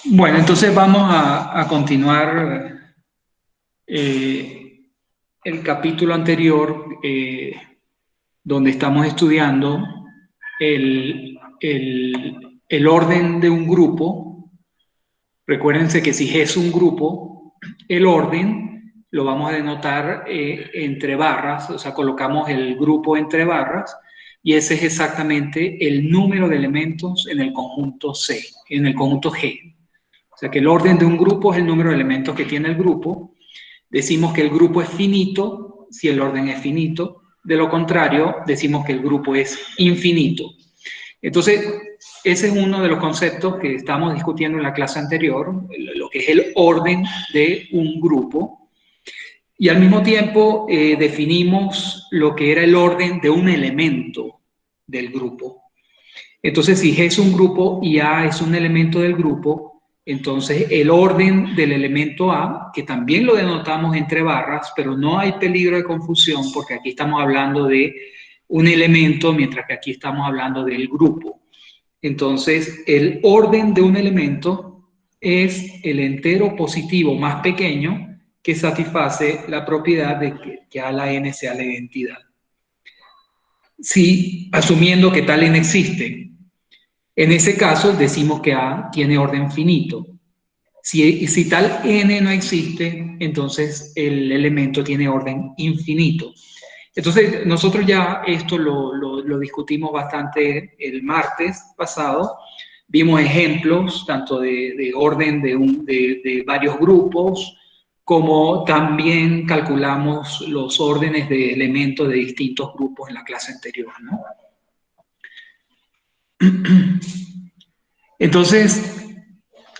Bueno, entonces vamos a continuar el capítulo anterior donde estamos estudiando el orden de un grupo. Recuérdense que si G es un grupo, el orden lo vamos a denotar entre barras, o sea, colocamos el grupo entre barras y ese es exactamente el número de elementos en el conjunto C, en el conjunto G. O sea que el orden de un grupo es el número de elementos que tiene el grupo. Decimos que el grupo es finito si el orden es finito. De lo contrario, decimos que el grupo es infinito. Entonces, ese es uno de los conceptos que estamos discutiendo en la clase anterior, lo que es el orden de un grupo. Y al mismo tiempo definimos lo que era el orden de un elemento del grupo. Entonces, si G es un grupo y A es un elemento del grupo, entonces el orden del elemento A, que también lo denotamos entre barras, pero no hay peligro de confusión porque aquí estamos hablando de un elemento, mientras que aquí estamos hablando del grupo. Entonces, el orden de un elemento es el entero positivo más pequeño que satisface la propiedad de que A a la n sea la identidad. Si, asumiendo que tal n existe, en ese caso decimos que A tiene orden finito. Si tal n no existe, entonces el elemento tiene orden infinito. Entonces nosotros ya esto lo discutimos bastante el martes pasado. Vimos ejemplos tanto de orden de varios grupos, como también calculamos los órdenes de elementos de distintos grupos en la clase anterior, ¿no? Entonces,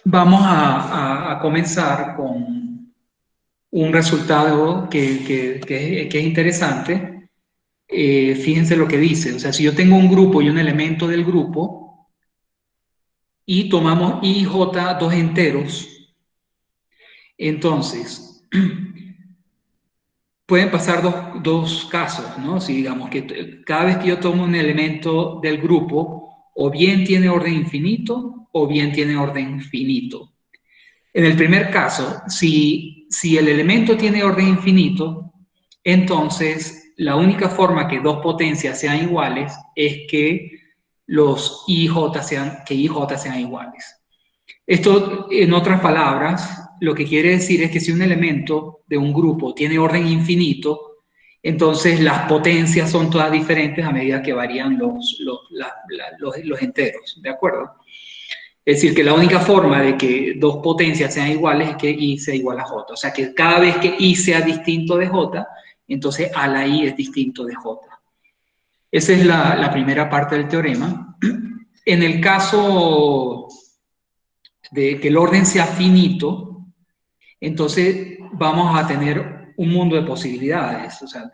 vamos a comenzar con un resultado que es interesante. Fíjense lo que dice. O sea, si yo tengo un grupo y un elemento del grupo y tomamos I y J, dos enteros, entonces pueden pasar dos casos, ¿no? Si digamos que cada vez que yo tomo un elemento del grupo, o bien tiene orden infinito o bien tiene orden finito. En el primer caso, si el elemento tiene orden infinito, entonces la única forma que dos potencias sean iguales es que los IJ sean iguales. Esto, en otras palabras, lo que quiere decir es que si un elemento de un grupo tiene orden infinito, entonces las potencias son todas diferentes a medida que varían los enteros, ¿de acuerdo? Es decir, que la única forma de que dos potencias sean iguales es que I sea igual a J. O sea, que cada vez que I sea distinto de J, entonces a la I es distinto de J. Esa es la primera parte del teorema. En el caso de que el orden sea finito, entonces vamos a tener un mundo de posibilidades. O sea,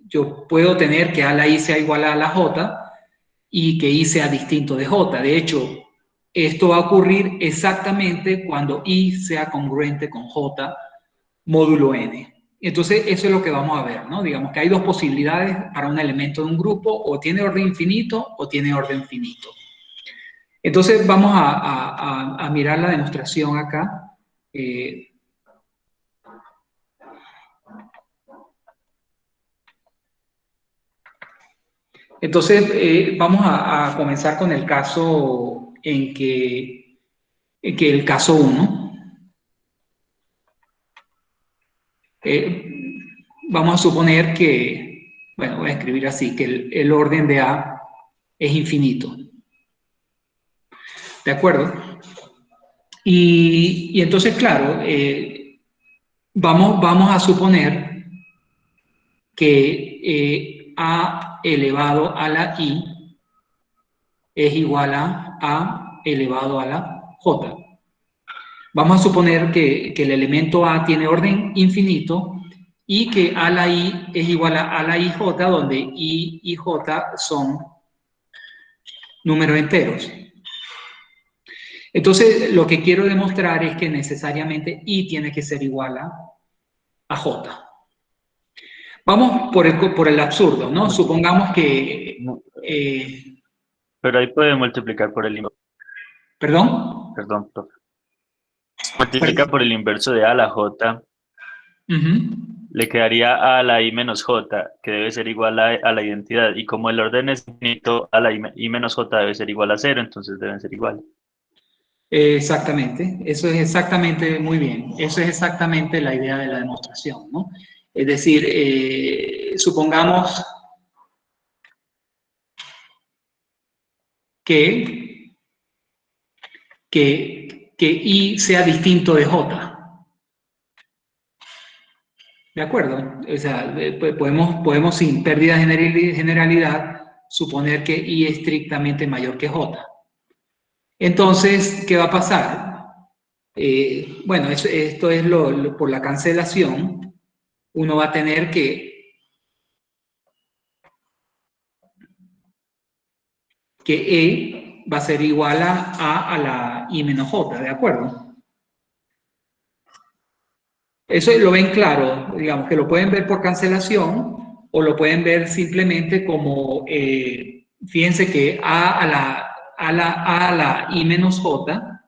yo puedo tener que a la I sea igual a la J y que I sea distinto de J. De hecho, esto va a ocurrir exactamente cuando I sea congruente con J módulo N. Entonces, eso es lo que vamos a ver, ¿no? Digamos que hay dos posibilidades para un elemento de un grupo, o tiene orden infinito o tiene orden finito. Entonces, vamos a mirar la demostración acá. Entonces, vamos a comenzar con el caso en que el caso 1. Vamos a suponer que, bueno, voy a escribir así, que el orden de A es infinito. ¿De acuerdo? Y entonces, claro, vamos a suponer que A elevado a la I es igual a elevado a la J. Vamos a suponer que el elemento A tiene orden infinito y que A la I es igual a la IJ, donde I y J son números enteros. Entonces, lo que quiero demostrar es que necesariamente I tiene que ser igual a J. Vamos por el absurdo, ¿no? Supongamos que... No, pero ahí puede multiplicar por el inverso. ¿Perdón? Perdón, profe. Multiplica por el inverso de A a la J, le quedaría A a la I menos J, que debe ser igual a la identidad. Y como el orden es infinito, a la I menos J debe ser igual a 0, entonces deben ser iguales. Exactamente, eso es exactamente, muy bien, eso es exactamente la idea de la demostración, ¿no? Es decir, supongamos que I sea distinto de J. ¿De acuerdo? O sea, podemos sin pérdida de generalidad suponer que I es estrictamente mayor que J. Entonces, ¿qué va a pasar? Bueno, esto es por la cancelación. Uno va a tener que E va a ser igual a la I menos J, ¿de acuerdo? Eso lo ven claro, digamos que lo pueden ver por cancelación o lo pueden ver simplemente como, fíjense que A a la I menos J,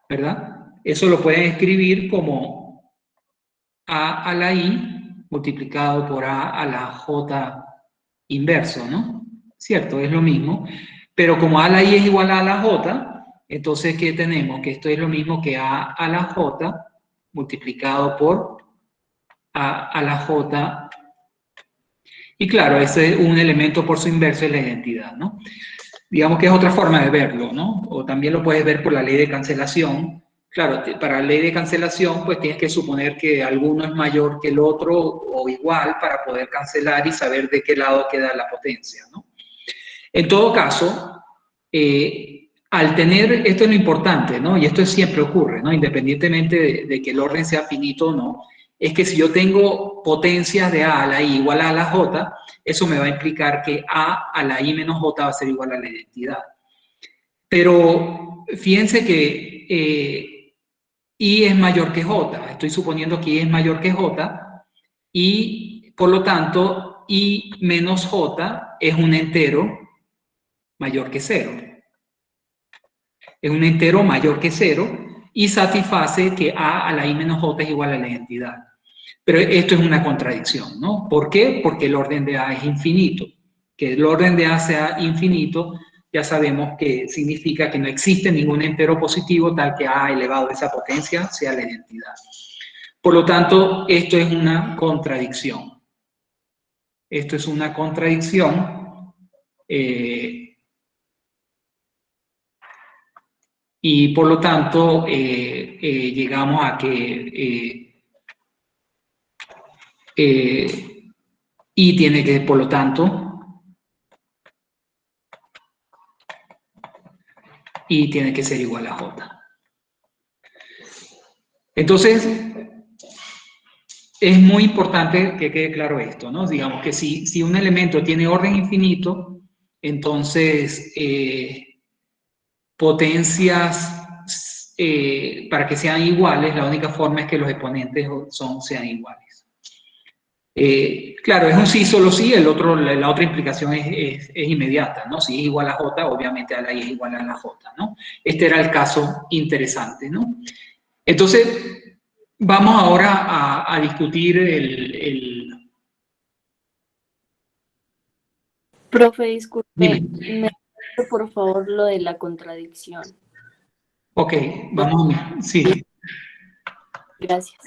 ¿verdad? Eso lo pueden escribir como A a la I multiplicado por A a la J inverso, ¿no? ¿Cierto? Es lo mismo. Pero como A a la I es igual a la J, entonces, ¿qué tenemos? Que esto es lo mismo que A a la J multiplicado por a la J. Y claro, ese es un elemento por su inverso es la identidad, ¿no? Digamos que es otra forma de verlo, ¿no? O también lo puedes ver por la ley de cancelación. Claro, para la ley de cancelación, pues tienes que suponer que alguno es mayor que el otro o igual para poder cancelar y saber de qué lado queda la potencia, ¿no? En todo caso, al tener, esto es lo importante, ¿no? Y esto siempre ocurre, ¿no? Independientemente de que el orden sea finito o no, es que si yo tengo potencias de A a la I igual a la J, eso me va a implicar que A a la I menos J va a ser igual a la identidad. Pero fíjense que I es mayor que J, estoy suponiendo que I es mayor que J, y por lo tanto I menos J es un entero mayor que 0. Es un entero mayor que 0 y satisface que A a la I menos J es igual a la identidad. Pero esto es una contradicción, ¿no? ¿Por qué? Porque el orden de A es infinito. Que el orden de A sea infinito, ya sabemos que significa que no existe ningún entero positivo tal que A elevado a esa potencia sea la identidad. Por lo tanto, esto es una contradicción. Esto es una contradicción y por lo tanto llegamos a que I tiene que, por lo tanto, I tiene que ser igual a J. Entonces, es muy importante que quede claro esto, ¿no? Digamos que si un elemento tiene orden infinito, entonces potencias para que sean iguales, la única forma es que los exponentes sean iguales. Claro, es un sí, solo sí, la otra implicación es inmediata, ¿no? Si es igual a J, obviamente a la I es igual a la J, ¿no? Este era el caso interesante, ¿no? Entonces, vamos ahora a discutir Profe, disculpe, Dime. me repite, por favor lo de la contradicción. Ok, vamos a ver, sí. Gracias.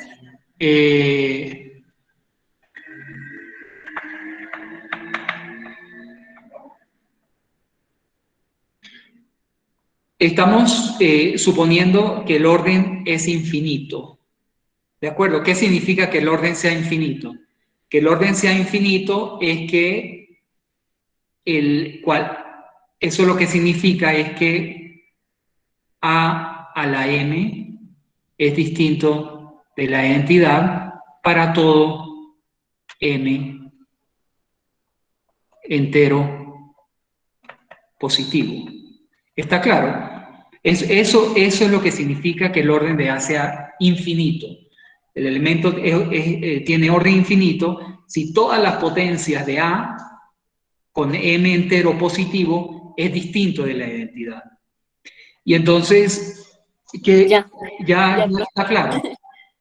Estamos suponiendo que el orden es infinito. ¿De acuerdo? ¿Qué significa que el orden sea infinito? Que el orden sea infinito es que eso lo que significa es que A a la M es distinto de la identidad para todo M entero positivo. ¿Está claro? Eso es lo que significa que el orden de A sea infinito. El elemento tiene orden infinito si todas las potencias de A con M entero positivo es distinto de la identidad. Y entonces, que Ya está claro.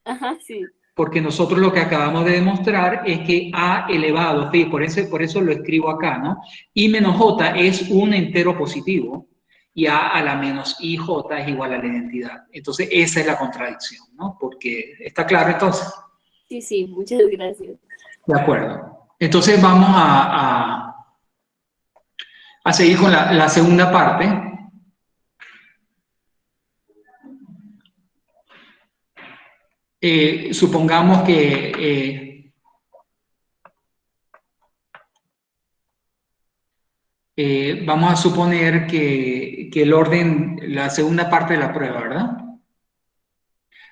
Ajá, sí. Porque nosotros lo que acabamos de demostrar es que A elevado, por eso lo escribo acá, ¿no? I menos J es un entero positivo y A la menos IJ es igual a la identidad. Entonces, esa es la contradicción, ¿no? Porque, ¿está claro entonces? Sí, muchas gracias. De acuerdo. Entonces, vamos a seguir con la segunda parte. Supongamos que vamos a suponer que el orden, la segunda parte de la prueba, ¿verdad?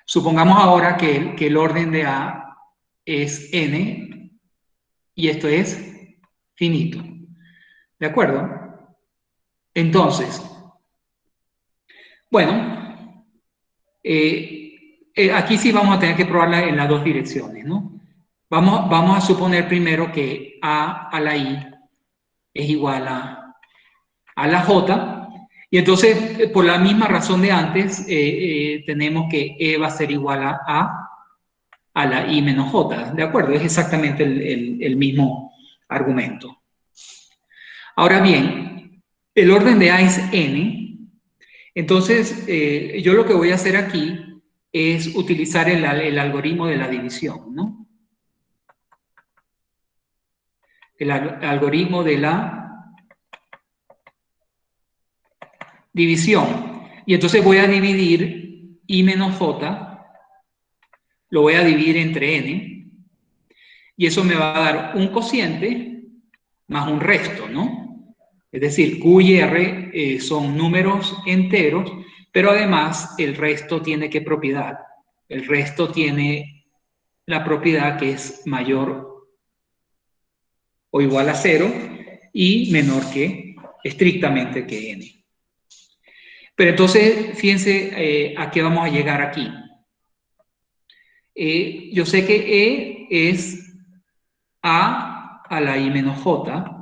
Supongamos ahora que el orden de A es n y esto es finito. ¿De acuerdo? Entonces, bueno, aquí sí vamos a tener que probarla en las dos direcciones, ¿no? Vamos a suponer primero que A a la I es igual a la J, y entonces, por la misma razón de antes, tenemos que E va a ser igual a la I menos J, ¿de acuerdo? Es exactamente el mismo argumento. Ahora bien, el orden de A es N, entonces yo lo que voy a hacer aquí es utilizar el algoritmo de la división, ¿no? El algoritmo de la división. Y entonces voy a dividir I menos J, lo voy a dividir entre N, y eso me va a dar un cociente más un resto, ¿no? Es decir, Q y R son números enteros, pero además el resto tiene ¿qué propiedad? El resto tiene la propiedad que es mayor o igual a 0 y menor que, estrictamente que N. Pero entonces, fíjense a qué vamos a llegar aquí. Yo sé que E es A la I menos J,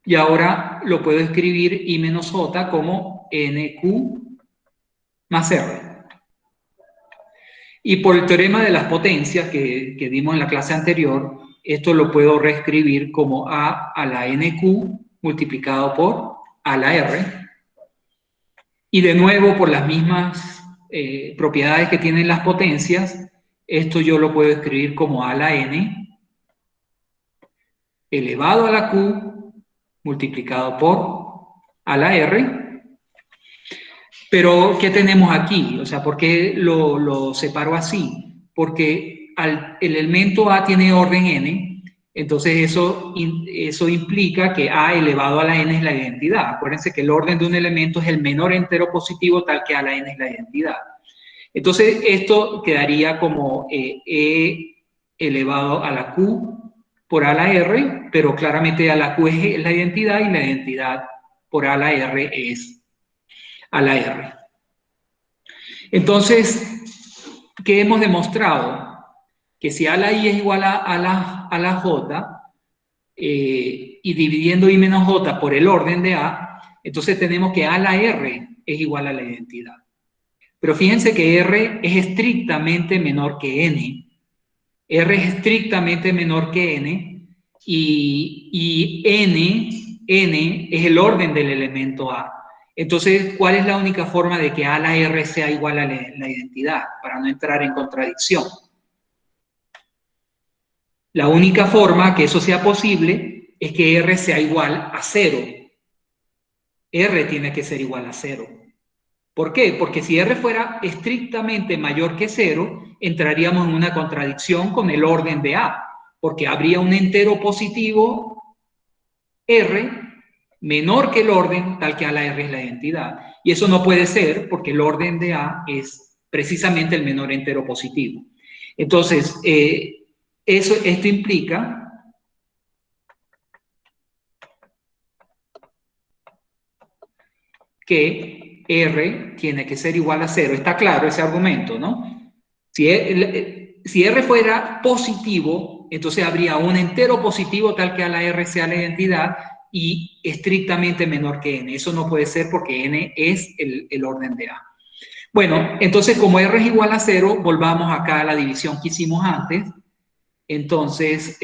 y ahora lo puedo escribir I menos J como NQ más R. Y por el teorema de las potencias que dimos en la clase anterior, esto lo puedo reescribir como A la NQ multiplicado por A la R. Y de nuevo, por las mismas propiedades que tienen las potencias, esto yo lo puedo escribir como A la N elevado a la Q multiplicado por A la R. Pero, ¿qué tenemos aquí? O sea, ¿por qué lo separo así? Porque el elemento A tiene orden n, entonces eso implica que A elevado a la n es la identidad. Acuérdense que el orden de un elemento es el menor entero positivo tal que A la n es la identidad. Entonces, esto quedaría como E elevado a la Q por A la R, pero claramente A la Q es la identidad y la identidad por A la R es A la R. Entonces, ¿qué hemos demostrado? Que si A la I es igual a la J, y dividiendo I menos J por el orden de A, entonces tenemos que A la R es igual a la identidad. Pero fíjense que R es estrictamente menor que N. R es estrictamente menor que N y N es el orden del elemento A. Entonces, ¿cuál es la única forma de que A la R sea igual a la identidad? Para no entrar en contradicción. La única forma que eso sea posible es que R sea igual a 0. R tiene que ser igual a 0. ¿Por qué? Porque si R fuera estrictamente mayor que 0, entraríamos en una contradicción con el orden de A, porque habría un entero positivo R menor que el orden tal que A la R es la identidad. Y eso no puede ser porque el orden de A es precisamente el menor entero positivo. Entonces, esto implica que R tiene que ser igual a 0. Está claro ese argumento, ¿no? Si R fuera positivo, entonces habría un entero positivo tal que A la R sea la identidad y estrictamente menor que n. Eso no puede ser porque n es el orden de A. Bueno, entonces como R es igual a 0, volvamos acá a la división que hicimos antes. Entonces,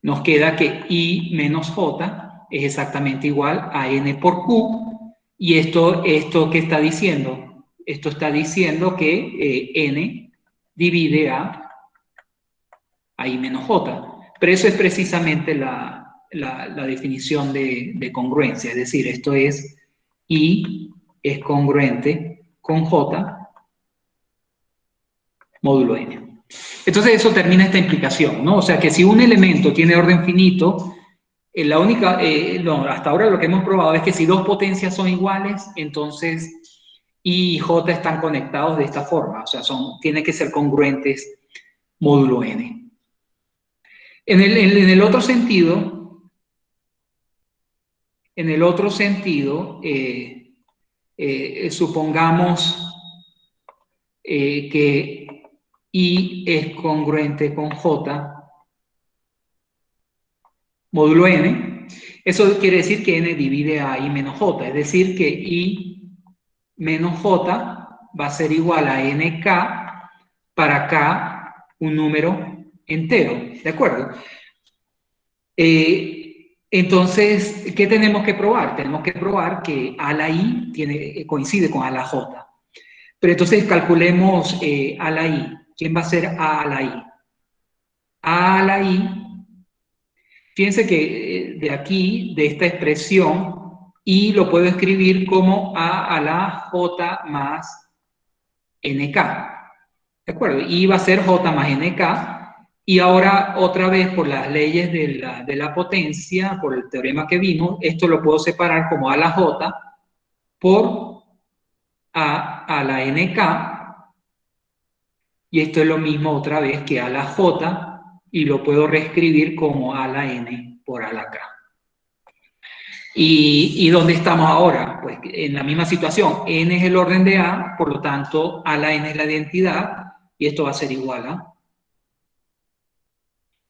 nos queda que I menos J es exactamente igual a N por Q. ¿Y esto qué está diciendo? Esto está diciendo que N divide a I menos J. Pero eso es precisamente la definición de congruencia. Es decir, esto es I es congruente con J módulo N. Entonces eso termina esta implicación, ¿no? O sea que si un elemento tiene orden finito, la única, hasta ahora lo que hemos probado es que si dos potencias son iguales, entonces I y J están conectados de esta forma, o sea, tienen que ser congruentes módulo N. En el otro sentido, supongamos que I es congruente con J módulo N. Eso quiere decir que N divide a I menos J, es decir, que I menos J va a ser igual a NK para K un número entero, ¿de acuerdo? Entonces, ¿qué tenemos que probar? Tenemos que probar que A la I coincide con A la J. Pero entonces calculemos A la I. ¿Quién va a ser A a la I? A a la I, fíjense que de aquí, de esta expresión, I lo puedo escribir como A a la J más NK. ¿De acuerdo? I va a ser J más NK. Y ahora, otra vez, por las leyes de la potencia, por el teorema que vimos, esto lo puedo separar como A a la J por A a la NK. Y esto es lo mismo otra vez que A a la J, y lo puedo reescribir como A a la N por A a la K. ¿Y dónde estamos ahora? Pues en la misma situación. N es el orden de A, por lo tanto, A la N es la identidad, y esto va a ser igual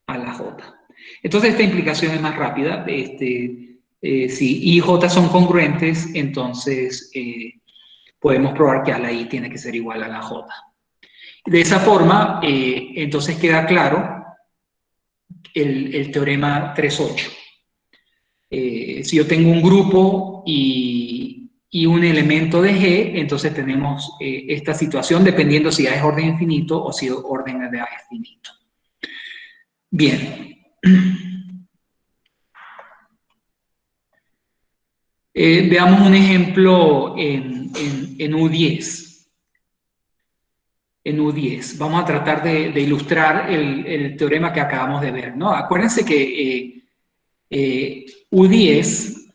a la J. Entonces, esta implicación es más rápida. Si I y J son congruentes, entonces podemos probar que A la I tiene que ser igual a la J. De esa forma, entonces queda claro el teorema 3.8. Si yo tengo un grupo y un elemento de G, entonces tenemos esta situación dependiendo si A es orden infinito o si orden de A es finito. Bien. Veamos un ejemplo en U10. En U10. Vamos a tratar de ilustrar el teorema que acabamos de ver, ¿no? Acuérdense que U10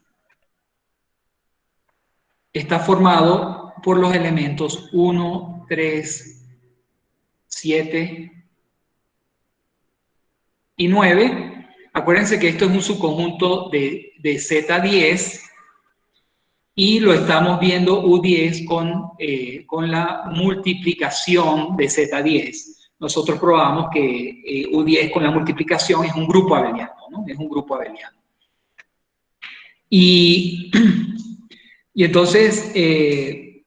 está formado por los elementos 1, 3, 7 y 9. Acuérdense que esto es un subconjunto de Z10 y lo estamos viendo U10 con la multiplicación de Z10. Nosotros probamos que U10 con la multiplicación es un grupo abeliano, ¿no? Es un grupo abeliano. Y entonces, el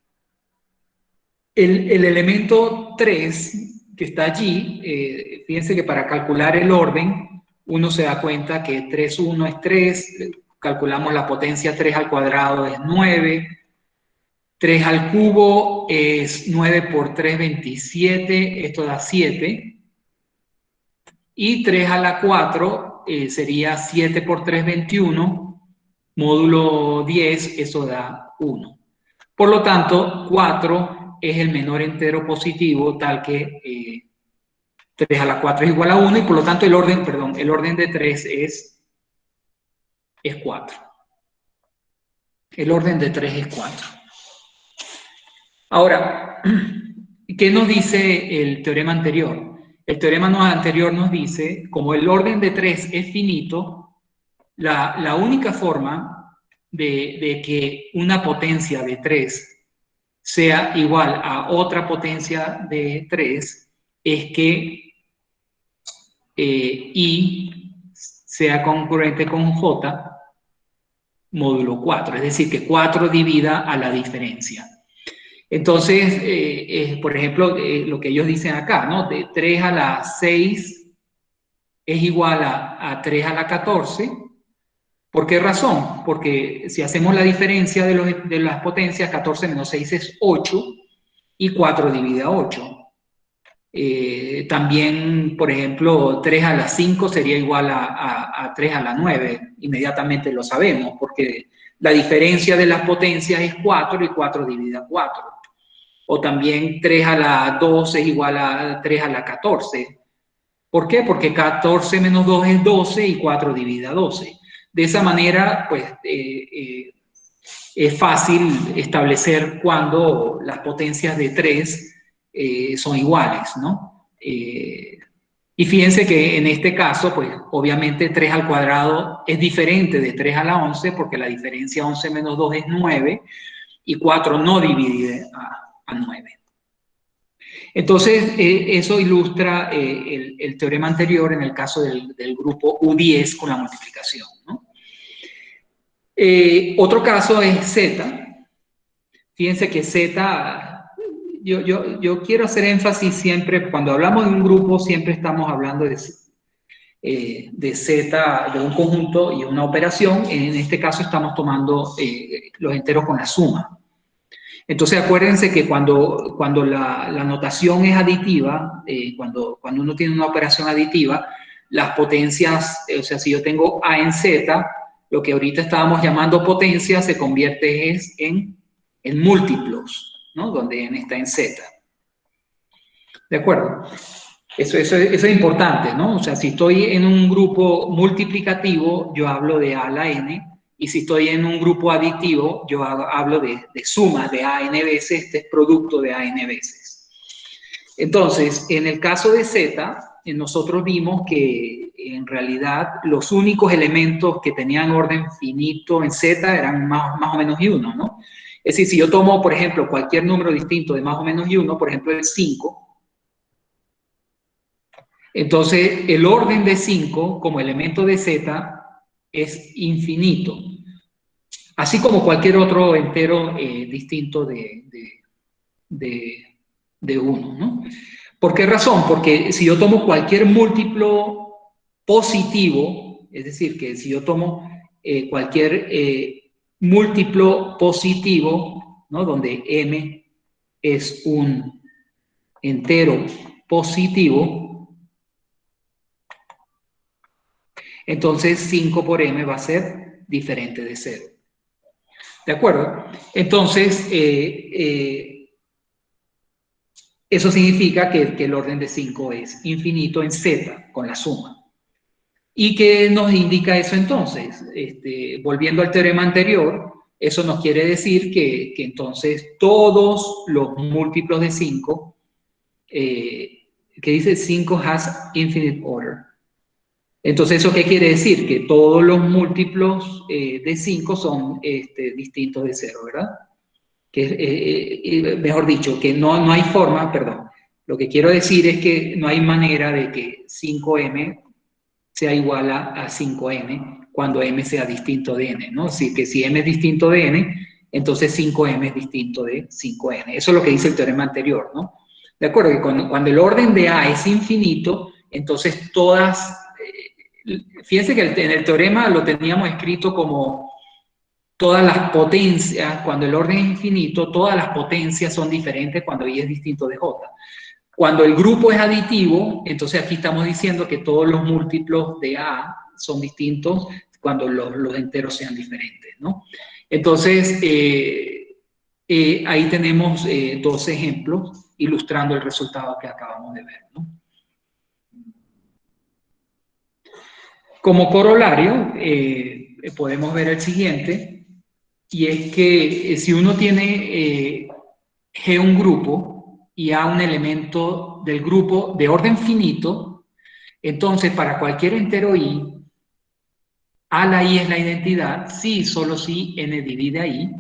elemento 3 que está allí, fíjense que para calcular el orden, uno se da cuenta que 3,1 es 3, calculamos la potencia 3 al cuadrado es 9, 3 al cubo es 9 por 3, 27, esto da 7, y 3 a la 4 sería 7 por 3, 21, módulo 10, eso da 1. Por lo tanto, 4 es el menor entero positivo, tal que 3 a la 4 es igual a 1, y por lo tanto el orden de 3 es 4. El orden de 3 es 4. Ahora, ¿qué nos dice el teorema anterior? El teorema anterior nos dice, como el orden de 3 es finito, la única forma de que una potencia de 3 sea igual a otra potencia de 3 es que I sea concurrente con J módulo 4, es decir, que 4 divida a la diferencia. Entonces, por ejemplo, lo que ellos dicen acá, ¿no? De 3 a la 6 es igual a 3 a la 14. ¿Por qué razón? Porque si hacemos la diferencia de las potencias, 14 menos 6 es 8 y 4 divide a 8. También, por ejemplo, 3 a la 5 sería igual a 3 a la 9. Inmediatamente lo sabemos, porque la diferencia de las potencias es 4 y 4 divide a 4. O también 3 a la 12 es igual a 3 a la 14. ¿Por qué? Porque 14 menos 2 es 12 y 4 divide a 12. De esa manera, pues, es fácil establecer cuando las potencias de 3 son iguales, ¿no? Y fíjense que en este caso, pues, obviamente 3 al cuadrado es diferente de 3 a la 11, porque la diferencia 11 menos 2 es 9, y 4 no divide a 9. Entonces, eso ilustra el teorema anterior en el caso del grupo U10 con la multiplicación, ¿no? Otro caso es Z. Fíjense que Z, yo quiero hacer énfasis siempre, cuando hablamos de un grupo, siempre estamos hablando de Z, de un conjunto y una operación. En este caso estamos tomando los enteros con la suma. Entonces acuérdense que cuando la notación es aditiva, cuando uno tiene una operación aditiva, las potencias, o sea, si yo tengo A en Z, lo que ahorita estábamos llamando potencia se convierte en múltiplos, ¿no? Donde N está en Z. ¿De acuerdo? Eso es importante, ¿no? O sea, si estoy en un grupo multiplicativo, yo hablo de A a la N, y si estoy en un grupo aditivo, yo hablo de suma de AN veces, este es producto de AN veces. Entonces, en el caso de Z, nosotros vimos que en realidad los únicos elementos que tenían orden finito en Z eran más o menos y 1, ¿no? Es decir, si yo tomo, por ejemplo, cualquier número distinto de más o menos y 1, por ejemplo, el 5, entonces el orden de 5 como elemento de Z es infinito. Así como cualquier otro entero distinto de 1, ¿no? ¿Por qué razón? Porque si yo tomo cualquier múltiplo positivo, es decir, que si yo tomo cualquier múltiplo positivo, ¿no? Donde m es un entero positivo, entonces 5 por m va a ser diferente de 0. ¿De acuerdo? Entonces, eso significa que el orden de 5 es infinito en Z, con la suma. ¿Y qué nos indica eso entonces? Volviendo al teorema anterior, eso nos quiere decir que entonces todos los múltiplos de 5, que dice 5 has infinite order. Entonces, ¿eso qué quiere decir? Que todos los múltiplos de 5 son distintos de 0, ¿verdad? Mejor dicho, que no hay forma, perdón, lo que quiero decir es que no hay manera de que 5m sea igual a 5n cuando m sea distinto de n, ¿no? Así que si m es distinto de n, entonces 5m es distinto de 5n. Eso es lo que dice el teorema anterior, ¿no? De acuerdo, que cuando el orden de A es infinito, entonces todas... fíjense que en el teorema lo teníamos escrito como todas las potencias, cuando el orden es infinito, todas las potencias son diferentes cuando I es distinto de J. Cuando el grupo es aditivo, entonces aquí estamos diciendo que todos los múltiplos de A son distintos cuando los enteros sean diferentes, ¿no? Entonces, ahí tenemos dos ejemplos ilustrando el resultado que acabamos de ver, ¿no? Como corolario, podemos ver el siguiente, y es que si uno tiene G un grupo y A un elemento del grupo de orden finito, entonces para cualquier entero I, A la I es la identidad, sí, solo si N divide a I,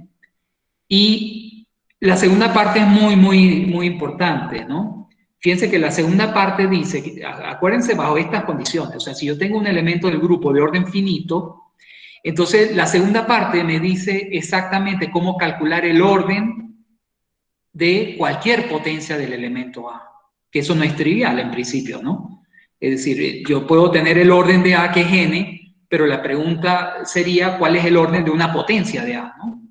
y la segunda parte es muy importante, ¿no? fíjense que la segunda parte dice, acuérdense bajo estas condiciones, o sea, si yo tengo un elemento del grupo de orden finito, entonces la segunda parte me dice exactamente cómo calcular el orden de cualquier potencia del elemento A, que eso no es trivial en principio, ¿no? Es decir, yo puedo tener el orden de A que es n, pero la pregunta sería ¿cuál es el orden de una potencia de A, ¿no?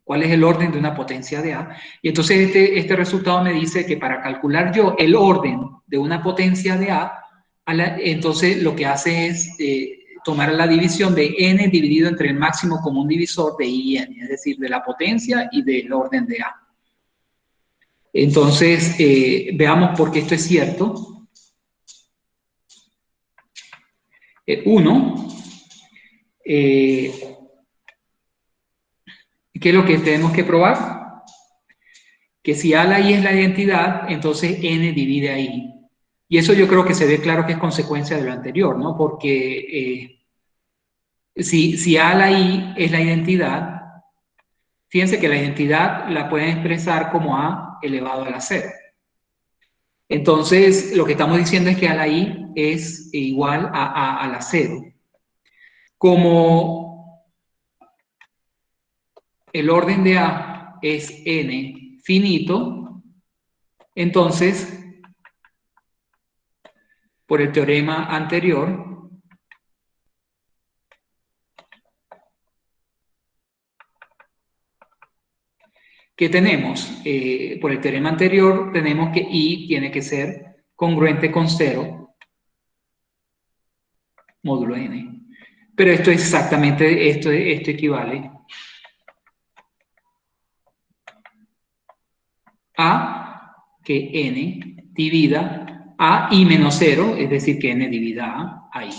¿Cuál es el orden de una potencia de A? Y entonces este resultado me dice que para calcular yo el orden de una potencia de A, entonces lo que hace es tomar la división de n dividido entre el máximo común divisor de I y n, es decir, de la potencia y del orden de A. Entonces, veamos por qué esto es cierto. 1. ¿Qué es lo que tenemos que probar? Que si A la I es la identidad, entonces n divide a I. Y eso yo creo que se ve claro que es consecuencia de lo anterior, ¿no? Porque si A la I es la identidad, fíjense que la identidad la pueden expresar como A elevado a la 0. Entonces, lo que estamos diciendo es que A la I es igual a A a la 0. Como el orden de A es n finito, entonces, por el teorema anterior, ¿qué tenemos? Por el teorema anterior tenemos que I tiene que ser congruente con 0 módulo n. Pero esto es exactamente, esto equivale a que n divida a I menos 0, es decir, que n divida a I.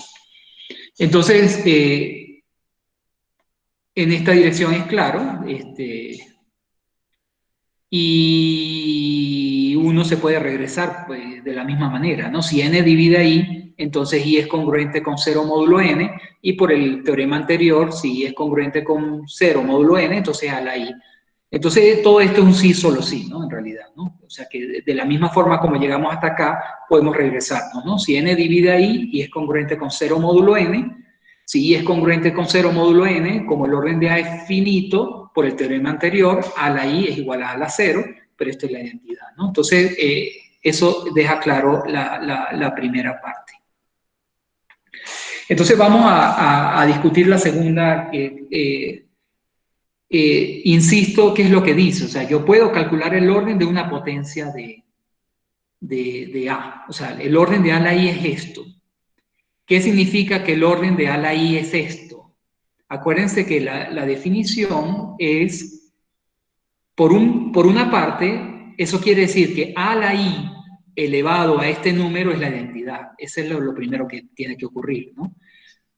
Entonces, en esta dirección es claro, y uno se puede regresar pues, de la misma manera, ¿no? Si n divide a I, entonces I es congruente con 0 módulo n, y por el teorema anterior, si I es congruente con 0 módulo n, entonces a la I. Entonces todo esto es un sí, solo sí, ¿no? En realidad, ¿no? O sea que de la misma forma como llegamos hasta acá, podemos regresarnos, ¿no? Si n divide a I y es congruente con 0 módulo n, si I es congruente con 0 módulo n, como el orden de A es finito, por el teorema anterior, a la I es igual a la 0, pero esta es la identidad, ¿no? Entonces, eso deja claro la primera parte. Entonces, vamos a discutir la segunda. Insisto, ¿qué es lo que dice? O sea, yo puedo calcular el orden de una potencia de A. O sea, el orden de A a la I es esto. ¿Qué significa que el orden de A a la I es esto? Acuérdense que la definición es, por una parte, eso quiere decir que A a la I elevado a este número es la identidad. Eso es lo primero que tiene que ocurrir, ¿no?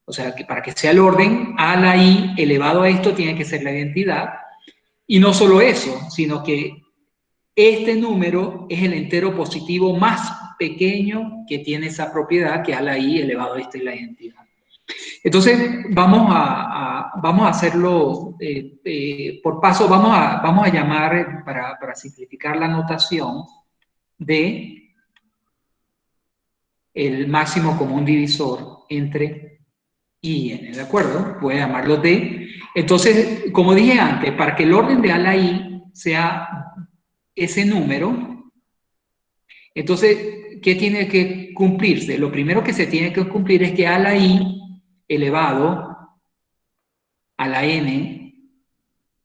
O sea, que para que sea el orden, A a la I elevado a esto tiene que ser la identidad. Y no solo eso, sino que este número es el entero positivo más pequeño que tiene esa propiedad, que A a la I elevado a esta es la identidad. Entonces, vamos a hacerlo por paso. Vamos a llamar, para simplificar la notación, de el máximo común divisor entre I y n, ¿de acuerdo? Voy a llamarlo D. Entonces, como dije antes, para que el orden de A a la I sea ese número, entonces, ¿qué tiene que cumplirse? Lo primero que se tiene que cumplir es que A a la I elevado a la n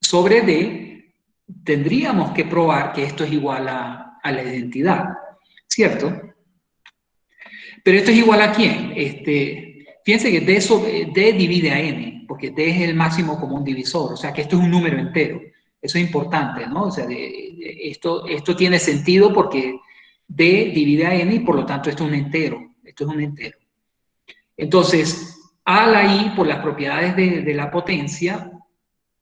sobre d, tendríamos que probar que esto es igual a la identidad, ¿cierto? Pero esto es igual a ¿quién? Fíjense que d divide a n, porque d es el máximo común divisor, o sea que esto es un número entero. Eso es importante, ¿no? O sea, esto tiene sentido porque d divide a n y por lo tanto esto es un entero. Esto es un entero. Entonces, A a la I, por las propiedades de la potencia,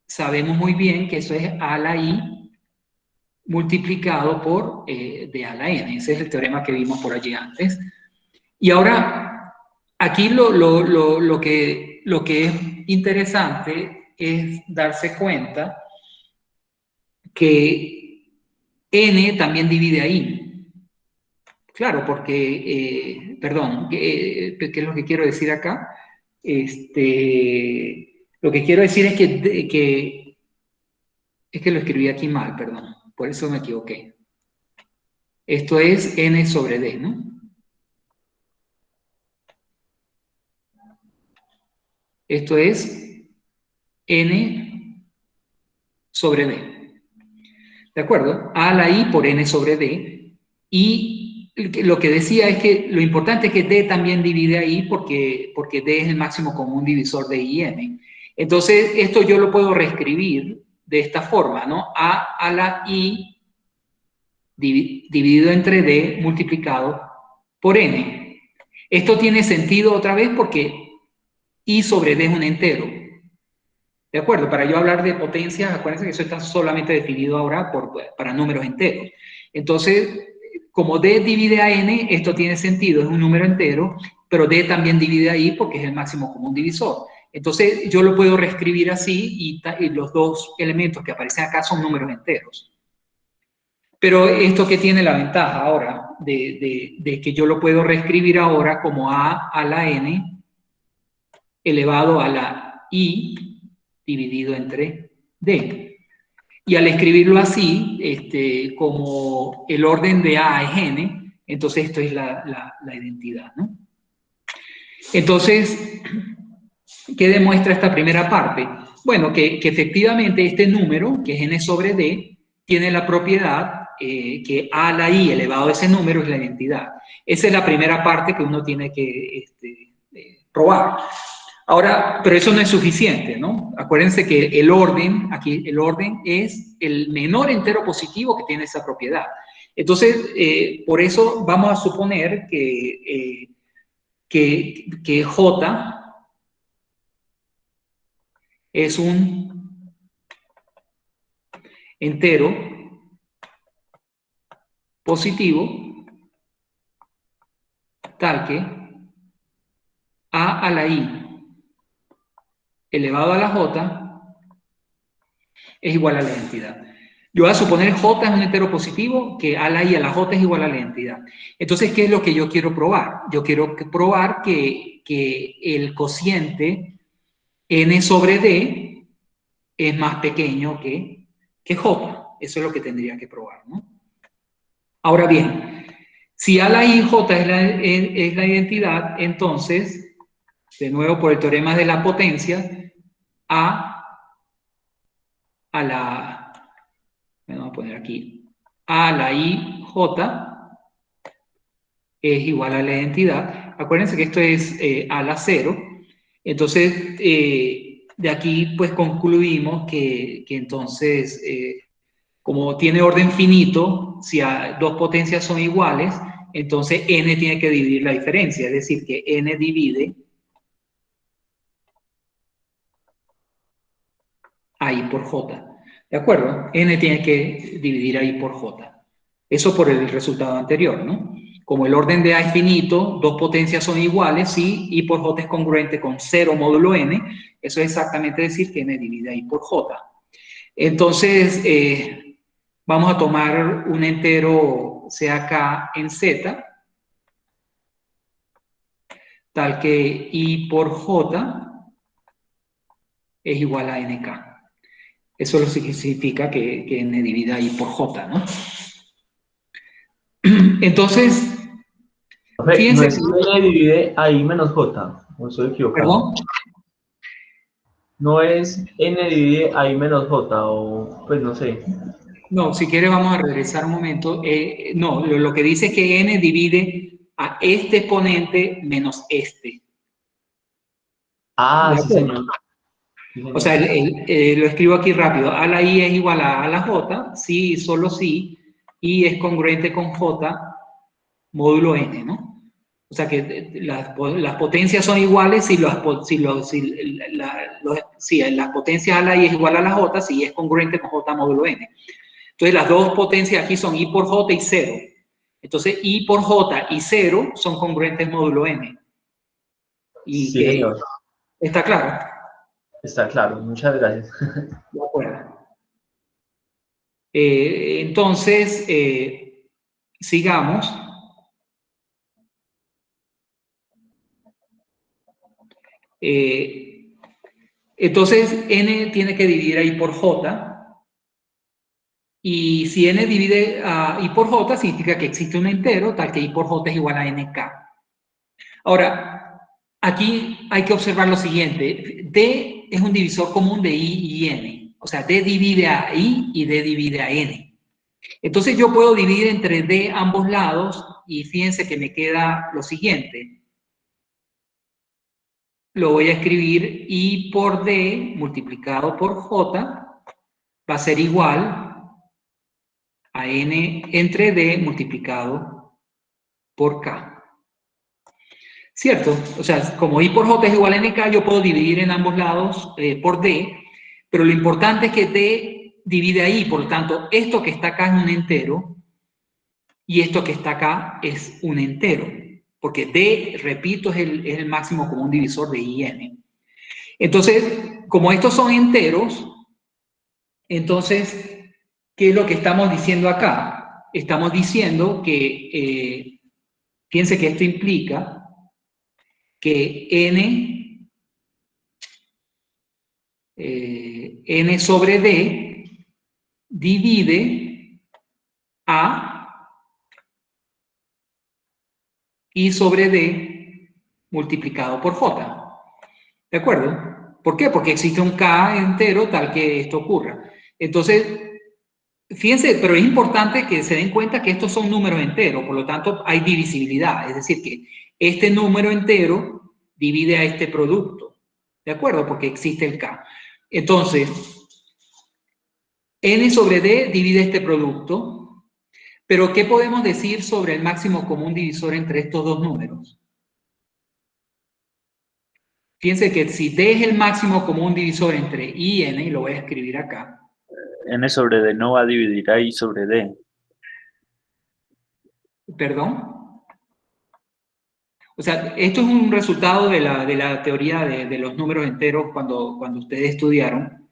sabemos muy bien que eso es A a la I multiplicado por d a la n. Ese es el teorema que vimos por allí antes. Y ahora, aquí lo que es interesante es darse cuenta que n también divide a I. Claro, porque, perdón, ¿qué es lo que quiero decir acá? Lo que quiero decir es que lo escribí aquí mal, perdón, por eso me equivoqué. Esto es n sobre d, ¿no? Esto es n sobre d. ¿De acuerdo? A a la i por n sobre d. Y lo que decía es que lo importante es que d también divide ahí porque d es el máximo común divisor de i y n. Entonces, esto yo lo puedo reescribir de esta forma, ¿no? A a la i dividido entre d multiplicado por n. Esto tiene sentido otra vez porque i sobre d es un entero. ¿De acuerdo? Para yo hablar de potencias, acuérdense que eso está solamente definido ahora para números enteros. Entonces, como d divide a n, esto tiene sentido, es un número entero, pero d también divide a i porque es el máximo común divisor. Entonces, yo lo puedo reescribir así y los dos elementos que aparecen acá son números enteros. Pero esto que tiene la ventaja ahora de que yo lo puedo reescribir ahora como a a la n elevado a la i dividido entre d. Y al escribirlo así, como el orden de A es n, entonces esto es la identidad, ¿no? Entonces, ¿qué demuestra esta primera parte? Bueno, que efectivamente este número, que es n sobre d, tiene la propiedad que a a la i elevado a ese número es la identidad. Esa es la primera parte que uno tiene que probar. Ahora, pero eso no es suficiente, ¿no? Acuérdense que el orden, aquí el orden es el menor entero positivo que tiene esa propiedad. Entonces, por eso vamos a suponer que J es un entero positivo tal que a a la i elevado a la j es igual a la identidad. Yo voy a suponer j es un entero positivo, que a la i a la j es igual a la identidad. Entonces, ¿qué es lo que yo quiero probar? Yo quiero probar que el cociente n sobre d es más pequeño que j. Eso es lo que tendría que probar, ¿no? Ahora bien, si a la i j es la identidad, entonces, de nuevo por el teorema de la potencia, a la, vamos a poner aquí, a la i j es igual a la identidad. Acuérdense que esto es a la 0. Entonces, de aquí pues concluimos que entonces, como tiene orden finito, si dos potencias son iguales, entonces n tiene que dividir la diferencia, es decir, que n divide a i por j. ¿De acuerdo? N tiene que dividir a i por j. Eso por el resultado anterior, ¿no? Como el orden de A es finito, dos potencias son iguales, si I por J es congruente con 0 módulo N, eso es exactamente decir que N divide a I por J. Entonces, vamos a tomar un entero, sea K en Z, tal que I por J es igual a NK. Eso lo significa que N divide a I por J, ¿no? Entonces, fíjense. No es N divide a I menos J, o estoy equivocado. ¿Perdón? No es N divide a I menos J, o pues no sé. No, si quieres vamos a regresar un momento. No, lo que dice es que N divide a este exponente menos este. Ah, sí, señor. Sí, señor. O sea, lo escribo aquí rápido. A la I es igual a la J, sí, solo sí, I es congruente con J módulo N, ¿no? O sea que las potencias son iguales si las potencias a la I es igual a la J, si es congruente con J módulo N. Entonces las dos potencias aquí son I por J y 0. Entonces I por J y 0 son congruentes módulo N. Y sí, señor. ¿Está claro? Está claro, muchas gracias. De acuerdo. Entonces, sigamos. Entonces, n tiene que dividir a i por j. Y si n divide a i por j, significa que existe un entero tal que i por j es igual a nk. Ahora, aquí hay que observar lo siguiente. D es un divisor común de i y n. O sea, D divide a i y D divide a n. Entonces yo puedo dividir entre D ambos lados y fíjense que me queda lo siguiente. Lo voy a escribir i por D multiplicado por j va a ser igual a n entre D multiplicado por k. ¿Cierto? O sea, como i por j es igual a nk, yo puedo dividir en ambos lados por D, pero lo importante es que D divide a i, por lo tanto, esto que está acá es un entero y esto que está acá es un entero, porque D, repito, es el máximo común divisor de i y n. Entonces, como estos son enteros, entonces, ¿qué es lo que estamos diciendo acá? Estamos diciendo que, fíjense que esto implica que n sobre D divide a i sobre D multiplicado por j. ¿De acuerdo? ¿Por qué? Porque existe un k entero tal que esto ocurra. Entonces, fíjense, pero es importante que se den cuenta que estos son números enteros, por lo tanto hay divisibilidad, es decir, que este número entero divide a este producto, ¿de acuerdo? Porque existe el k. Entonces, n sobre d divide este producto, pero ¿qué podemos decir sobre el máximo común divisor entre estos dos números? Fíjense que si d es el máximo común divisor entre i y n, y lo voy a escribir acá. N sobre D no va a dividir a I sobre D. ¿Perdón? O sea, esto es un resultado de la teoría de los números enteros cuando ustedes estudiaron.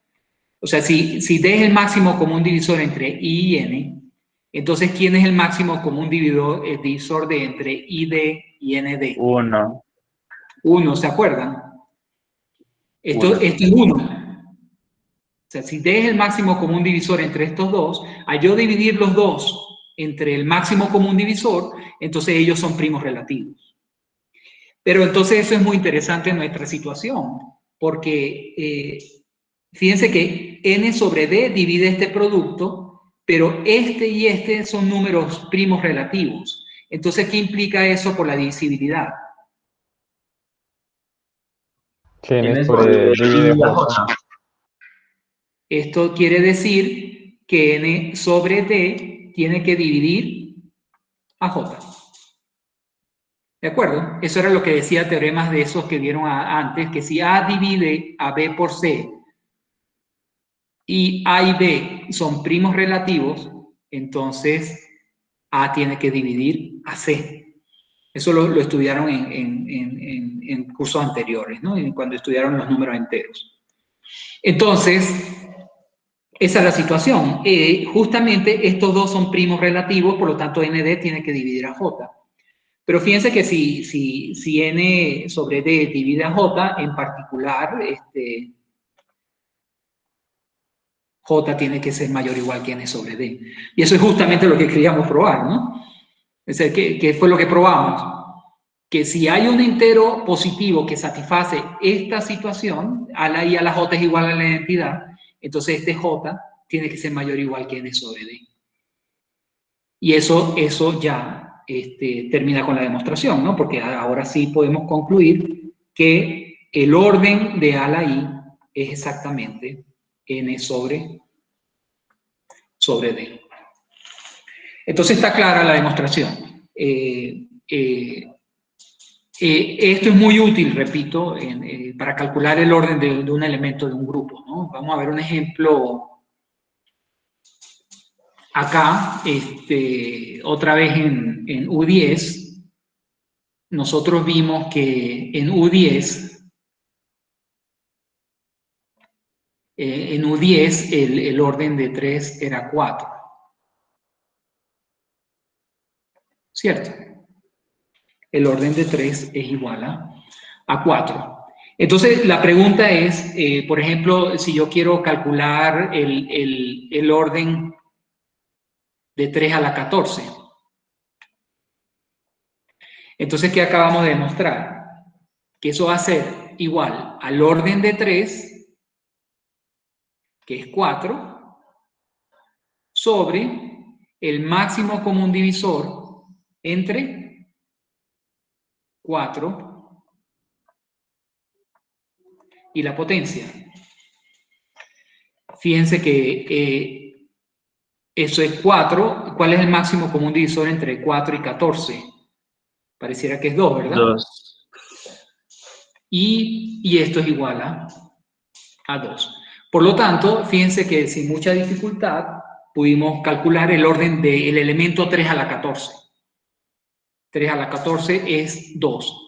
O sea, si D es el máximo común divisor entre I y N, entonces, ¿quién es el máximo común divisor de entre ID y ND? 1. 1, ¿se acuerdan? Esto es 1. O sea, si D es el máximo común divisor entre estos dos, al yo dividir los dos entre el máximo común divisor, entonces ellos son primos relativos. Pero entonces eso es muy interesante en nuestra situación, porque fíjense que n sobre d divide este producto, pero este y este son números primos relativos. Entonces, ¿qué implica eso por la divisibilidad? Que n sobre d divide j. Esto quiere decir que n sobre d tiene que dividir a j. ¿De acuerdo? Eso era lo que decía teoremas de esos que vieron antes, que si A divide a B por C y A y B son primos relativos, entonces A tiene que dividir a C. Eso lo estudiaron en cursos anteriores, ¿no? Cuando estudiaron los números enteros. Entonces, esa es la situación. Justamente estos dos son primos relativos, por lo tanto ND tiene que dividir a J. Pero fíjense que si n sobre d divide a j, en particular, j tiene que ser mayor o igual que n sobre d. Y eso es justamente lo que queríamos probar, ¿no? Es decir, ¿qué fue lo que probamos? Que si hay un entero positivo que satisface esta situación, a la i a la j es igual a la identidad, entonces este j tiene que ser mayor o igual que n sobre d. Y eso ya termina con la demostración, ¿no? Porque ahora sí podemos concluir que el orden de A a la I es exactamente N sobre D. Entonces está clara la demostración. Esto es muy útil, repito, para calcular el orden de un elemento de un grupo, ¿no? Vamos a ver un ejemplo acá, otra vez en U10. Nosotros vimos que en U10, el orden de 3 era 4. ¿Cierto? El orden de 3 es igual a 4. Entonces, la pregunta es, por ejemplo, si yo quiero calcular el orden de 3 a la 14. Entonces, ¿qué acabamos de demostrar? Que eso va a ser igual al orden de 3, que es 4, sobre el máximo común divisor entre 4 y la potencia. Fíjense que eso es 4. ¿Cuál es el máximo común divisor entre 4 y 14? Pareciera que es 2, ¿verdad? 2. Y esto es igual a 2. Por lo tanto, fíjense que sin mucha dificultad pudimos calcular el orden del elemento 3 a la 14. 3 a la 14 es 2.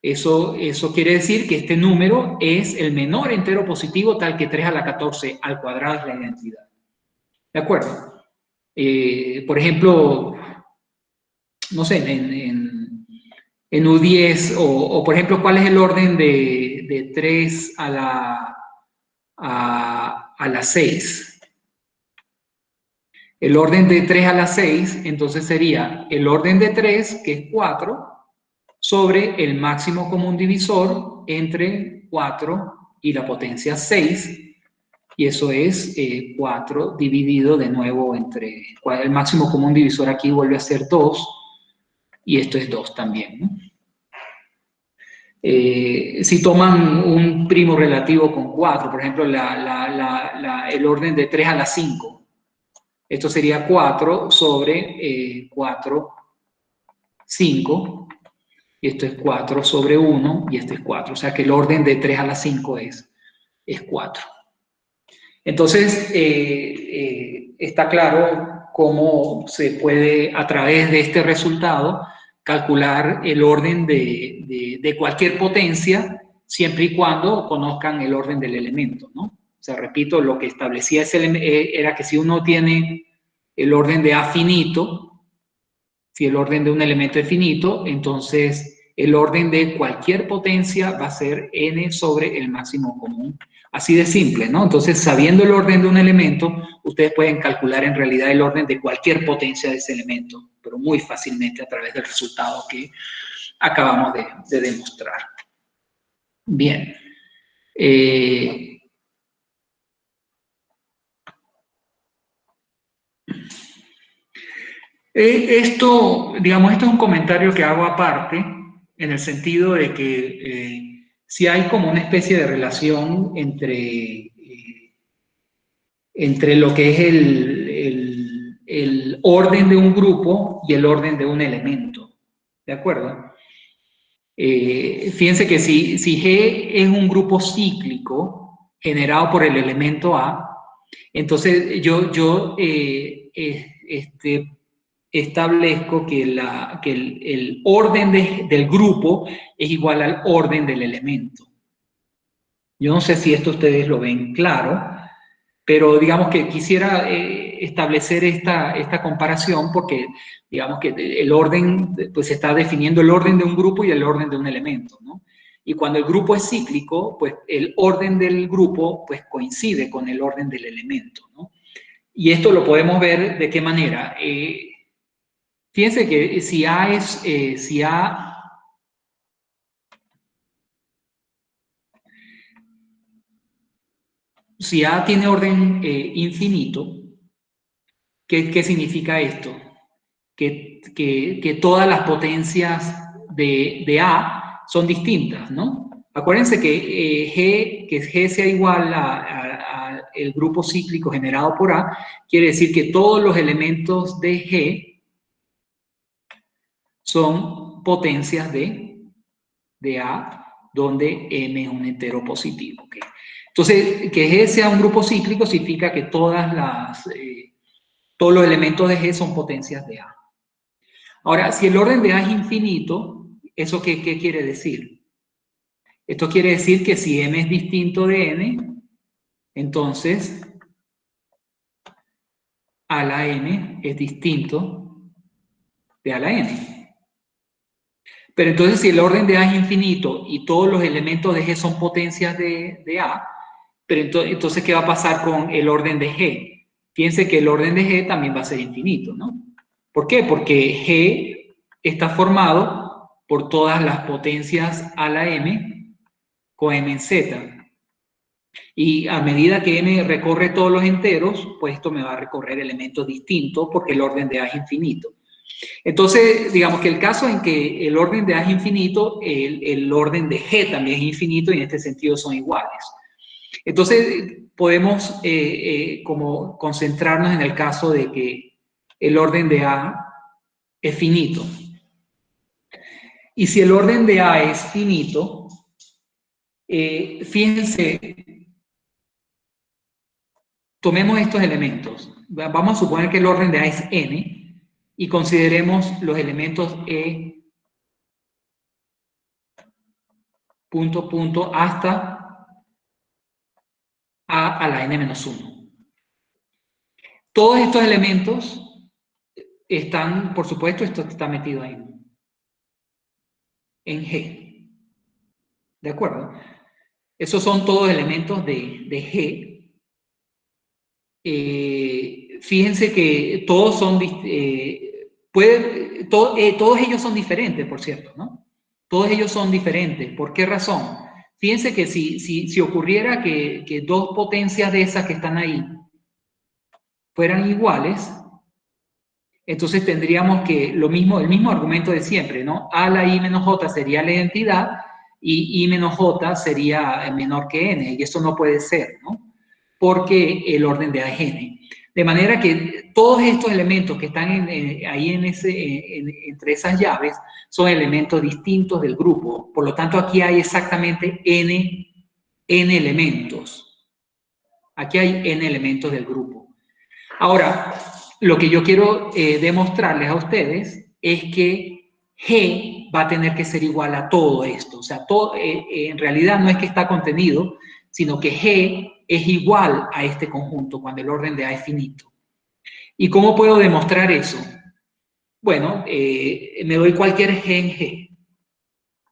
Eso quiere decir que este número es el menor entero positivo tal que 3 a la 14 al cuadrado es la identidad. ¿De acuerdo? Por ejemplo, no sé, en U10 o por ejemplo, ¿cuál es el orden de 3 a la 6? El orden de 3 a la 6, entonces sería el orden de 3, que es 4, sobre el máximo común divisor entre 4 y la potencia 6, y eso es 4 dividido de nuevo entre... El máximo común divisor aquí vuelve a ser 2, y esto es 2 también, ¿no? Si toman un primo relativo con 4, por ejemplo, el orden de 3 a la 5, esto sería 4 sobre 4, 5, y esto es 4 sobre 1, y este es 4. O sea que el orden de 3 a la 5 es 4. Entonces, está claro cómo se puede, a través de este resultado, calcular el orden de cualquier potencia, siempre y cuando conozcan el orden del elemento, ¿no? O sea, repito, lo que establecía era que si uno tiene el orden de A finito, si el orden de un elemento es finito, entonces el orden de cualquier potencia va a ser n sobre el máximo común. Así de simple, ¿no? Entonces, sabiendo el orden de un elemento, ustedes pueden calcular en realidad el orden de cualquier potencia de ese elemento, pero muy fácilmente a través del resultado que acabamos de demostrar. Bien. Esto es un comentario que hago aparte, en el sentido de que si hay como una especie de relación entre lo que es el orden de un grupo y el orden de un elemento. ¿De acuerdo? Fíjense que si G es un grupo cíclico generado por el elemento A, entonces yo establezco que el orden del grupo es igual al orden del elemento. Yo no sé si esto ustedes lo ven claro, pero digamos que quisiera establecer esta comparación porque digamos que el orden, pues se está definiendo el orden de un grupo y el orden de un elemento, ¿no? Y cuando el grupo es cíclico, pues el orden del grupo pues coincide con el orden del elemento, ¿no? Y esto lo podemos ver de qué manera. Fíjense que si A tiene orden infinito, ¿qué significa esto? Que todas las potencias de A son distintas, ¿no? Acuérdense que G sea igual a el grupo cíclico generado por A, quiere decir que todos los elementos de G son potencias de A, donde M es un entero positivo. ¿Okay? Entonces, que G sea un grupo cíclico significa que todos los elementos de G son potencias de A. Ahora, si el orden de A es infinito, ¿eso qué quiere decir? Esto quiere decir que si M es distinto de N, entonces A la N es distinto de A la N. Pero entonces si el orden de A es infinito y todos los elementos de G son potencias de A, pero entonces ¿qué va a pasar con el orden de G? Fíjense que el orden de G también va a ser infinito, ¿no? ¿Por qué? Porque G está formado por todas las potencias a la M con M en Z. Y a medida que M recorre todos los enteros, pues esto me va a recorrer elementos distintos porque el orden de A es infinito. Entonces, digamos que el caso en que el orden de A es infinito, el orden de G también es infinito y en este sentido son iguales. Entonces, podemos como concentrarnos en el caso de que el orden de A es finito. Y si el orden de A es finito, fíjense, tomemos estos elementos. Vamos a suponer que el orden de A es n y consideremos los elementos E, punto, punto, hasta A a la n-1. Todos estos elementos están, por supuesto, esto está metido ahí, en G. ¿De acuerdo? Esos son todos elementos de G. Fíjense que todos son, todos ellos son diferentes, por cierto, ¿no? Todos ellos son diferentes. ¿Por qué razón? Fíjense que si ocurriera que dos potencias de esas que están ahí fueran iguales, entonces tendríamos que el mismo argumento de siempre, ¿no? A la I menos J sería la identidad y I menos J sería menor que N, y eso no puede ser, ¿no? Porque el orden de A es N. De manera que todos estos elementos que están ahí entre esas llaves son elementos distintos del grupo. Por lo tanto, aquí hay exactamente N elementos. Aquí hay N elementos del grupo. Ahora, lo que yo quiero demostrarles a ustedes es que G va a tener que ser igual a todo esto. O sea, en realidad no es que está contenido, sino que G es igual a este conjunto cuando el orden de A es finito. ¿Y cómo puedo demostrar eso? Bueno, me doy cualquier G en G.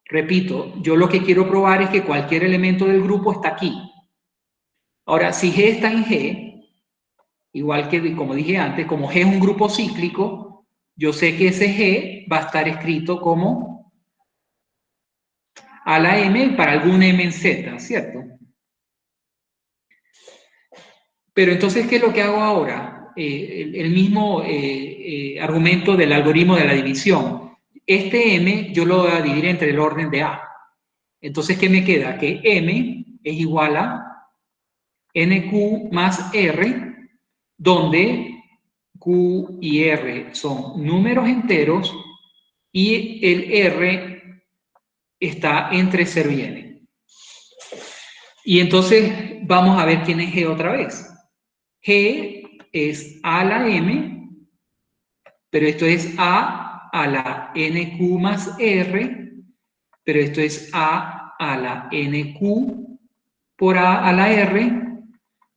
Repito, yo lo que quiero probar es que cualquier elemento del grupo está aquí. Ahora, si G está en G, igual que como dije antes, como G es un grupo cíclico, yo sé que ese G va a estar escrito como a la M para algún M en Z, ¿cierto? Pero entonces, ¿qué es lo que hago ahora? El mismo argumento del algoritmo de la división. Este M yo lo voy a dividir entre el orden de A. Entonces, ¿qué me queda? Que M es igual a NQ más R, donde Q y R son números enteros y el R está entre 0 y N. Y entonces vamos a ver quién es G otra vez. G es A a la M, pero esto es A a la NQ más R, pero esto es A a la NQ por A a la R,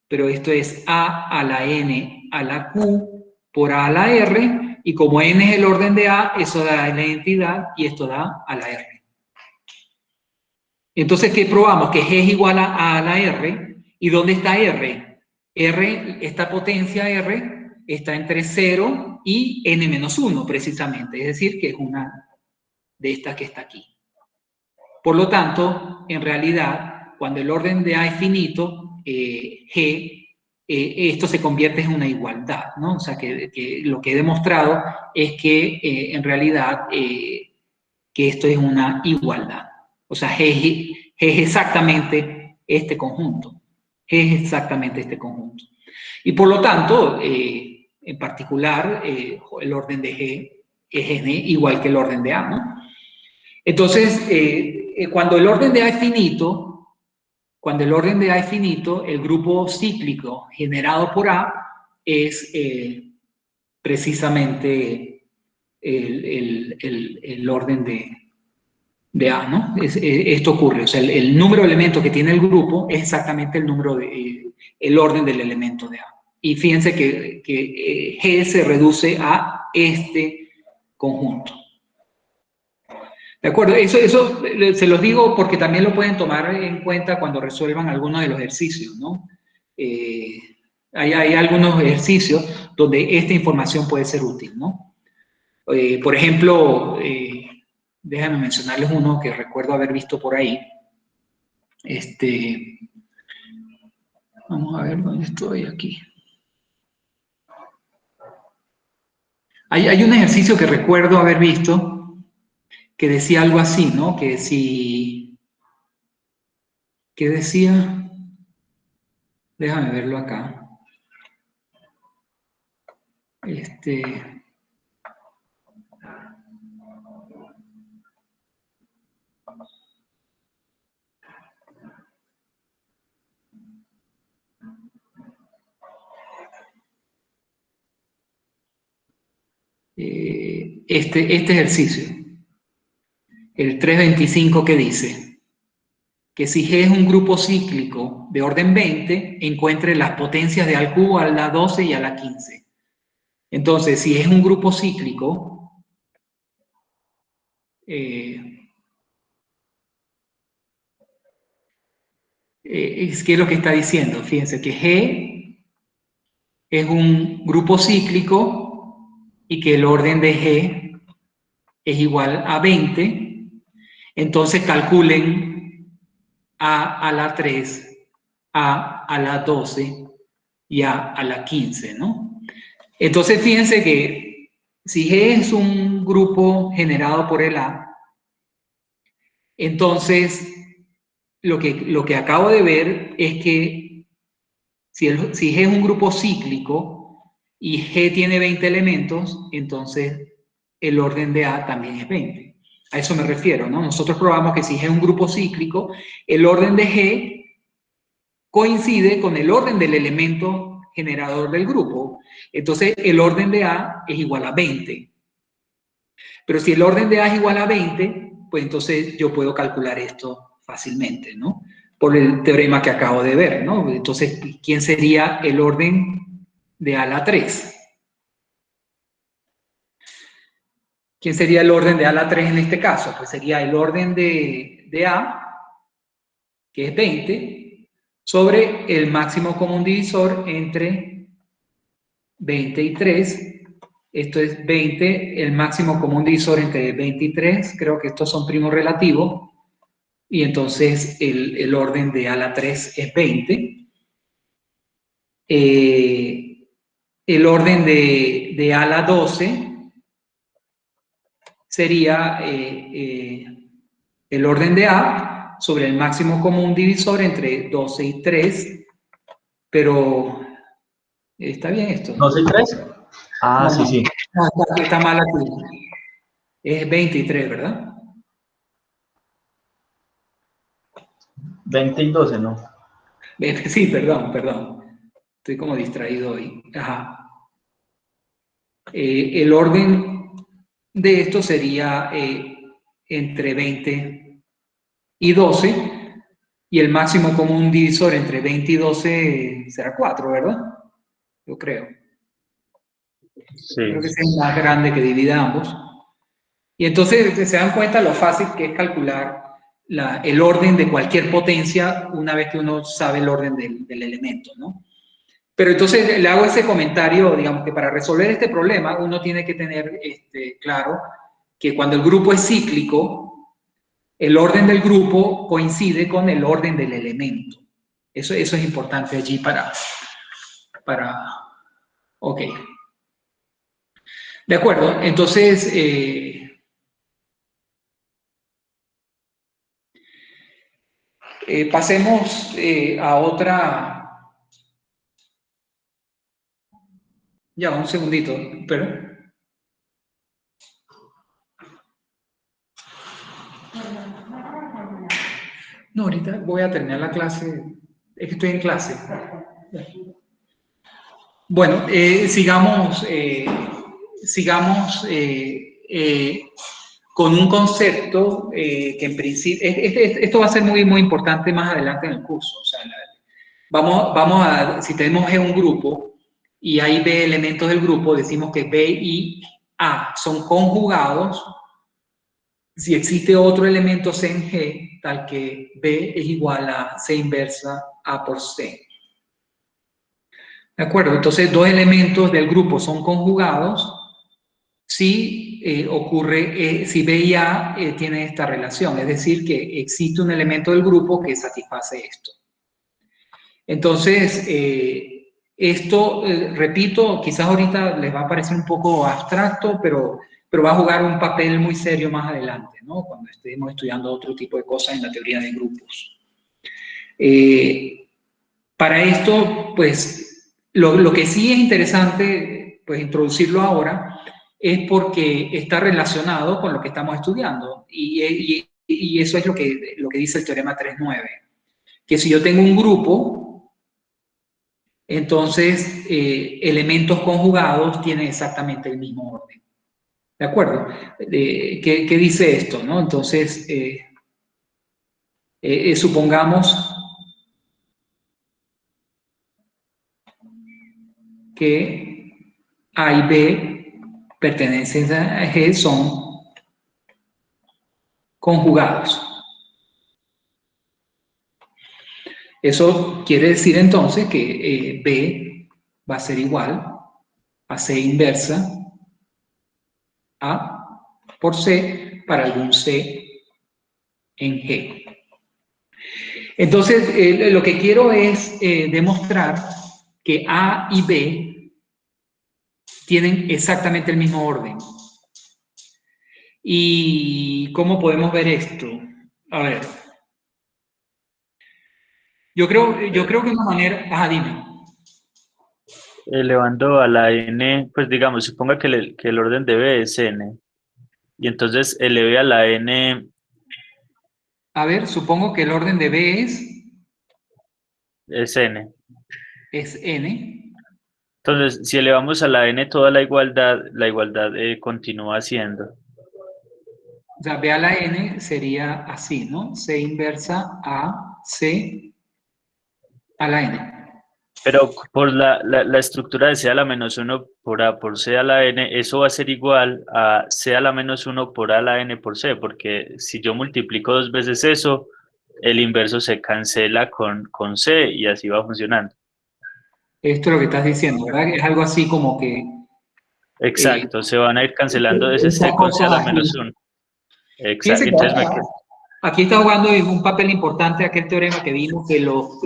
pero esto es A a la N a la Q por A a la R, y como N es el orden de A, eso da la identidad y esto da a la R. Entonces, ¿qué probamos? Que G es igual a la R. ¿Y dónde está R? R, esta potencia R, está entre 0 y n-1 precisamente, es decir, que es una de estas que está aquí. Por lo tanto, en realidad, cuando el orden de A es finito, G, esto se convierte en una igualdad, ¿no? O sea, que lo que he demostrado es que en realidad que esto es una igualdad. O sea, G es exactamente este conjunto. G es exactamente este conjunto. Y por lo tanto, en particular, el orden de G es N igual que el orden de A, ¿no? Entonces, cuando el orden de A es finito, el grupo cíclico generado por A es precisamente el orden de A, ¿no? Esto ocurre, o sea, el número de elementos que tiene el grupo es exactamente el orden del elemento de A. Y fíjense que G se reduce a este conjunto. De acuerdo, eso se los digo porque también lo pueden tomar en cuenta cuando resuelvan algunos de los ejercicios, ¿no? Hay algunos ejercicios donde esta información puede ser útil, ¿no? Por ejemplo, déjame mencionarles uno que recuerdo haber visto por ahí. Vamos a ver dónde estoy aquí. Hay un ejercicio que recuerdo haber visto que decía algo así, ¿no? Que si... ¿Qué decía? Déjame verlo acá. Este ejercicio, el 325, que dice que si G es un grupo cíclico de orden 20, encuentre las potencias de A al cubo, a la 12 y a la 15. Entonces, si es un grupo cíclico, ¿qué es lo que está diciendo? Fíjense que G es un grupo cíclico y que el orden de G es igual a 20. Entonces calculen A a la 3, A la 12 y A la 15, ¿no? Entonces fíjense que si G es un grupo generado por el A, entonces lo que acabo de ver es que si G es un grupo cíclico y G tiene 20 elementos, entonces el orden de A también es 20. A eso me refiero, ¿no? Nosotros probamos que si G es un grupo cíclico, el orden de G coincide con el orden del elemento generador del grupo. Entonces, el orden de A es igual a 20. Pero si el orden de A es igual a 20, pues entonces yo puedo calcular esto fácilmente, ¿no? Por el teorema que acabo de ver, ¿no? Entonces, ¿quién sería el orden de A a la 3? ¿Quién sería el orden de A a la 3 en este caso? Pues sería el orden de A, que es 20, sobre el máximo común divisor entre 20 y 3. Esto es 20, el máximo común divisor entre 20 y 3, creo que estos son primos relativos, y entonces el orden de A a la 3 es 20. El orden de A a la 12 sería el orden de A sobre el máximo común divisor entre 12 y 3, pero ¿está bien esto? ¿12 y 3? Ah, No, sí, no. sí. Está mal aquí. Es 23, ¿verdad? 20 y 12, ¿no? Sí, perdón. Estoy como distraído hoy. Ajá. El orden de esto sería entre 20 y 12, y el máximo común divisor entre 20 y 12 será 4, ¿verdad? Yo creo. Sí. Creo que es más grande que divida ambos. Y entonces se dan cuenta lo fácil que es calcular el orden de cualquier potencia una vez que uno sabe el orden del elemento, ¿no? Pero entonces le hago ese comentario, digamos que para resolver este problema uno tiene que tener claro que cuando el grupo es cíclico, el orden del grupo coincide con el orden del elemento. Eso es importante allí para ok. De acuerdo, entonces pasemos a otra. Ya, un segundito, pero. No, ahorita voy a terminar la clase. Es que estoy en clase. Bueno, sigamos con un concepto que en principio. Esto va a ser muy, muy importante más adelante en el curso. O sea, vamos a. Si tenemos un grupo y hay B elementos del grupo, decimos que B y A son conjugados si existe otro elemento C en G, tal que B es igual a C inversa A por C. ¿De acuerdo? Entonces, dos elementos del grupo son conjugados si si B y A tienen esta relación, es decir, que existe un elemento del grupo que satisface esto. Entonces, esto, repito, quizás ahorita les va a parecer un poco abstracto, pero va a jugar un papel muy serio más adelante, ¿no? Cuando estemos estudiando otro tipo de cosas en la teoría de grupos. Para esto, pues, lo que sí es interesante, pues, introducirlo ahora, es porque está relacionado con lo que estamos estudiando. Y eso es lo que dice el teorema 3.9. Que si yo tengo un grupo, entonces elementos conjugados tienen exactamente el mismo orden. ¿De acuerdo? ¿Qué dice esto, no? Entonces, supongamos que A y B pertenecen a G son conjugados. Eso quiere decir entonces que B va a ser igual a C inversa A por C para algún C en G. Entonces, lo que quiero es demostrar que A y B tienen exactamente el mismo orden. ¿Y cómo podemos ver esto? A ver. Yo creo que una manera... Ajá, dime. Elevando a la n, pues digamos, suponga que el orden de B es n. Y entonces eleve a la n... A ver, supongo que el orden de B es n. Es n. Entonces, si elevamos a la n toda la igualdad continúa siendo. O sea, B a la n sería así, ¿no? C inversa a C a la n. Pero por la estructura de C a la menos 1 por A por C a la n, eso va a ser igual a C a la menos 1 por A a la n por C, porque si yo multiplico dos veces eso, el inverso se cancela con C y así va funcionando. Esto es lo que estás diciendo, ¿verdad? Es algo así como que... Exacto, se van a ir cancelando ese C con C a la menos 1. Exacto. Entonces aquí está jugando un papel importante aquel teorema que vimos que los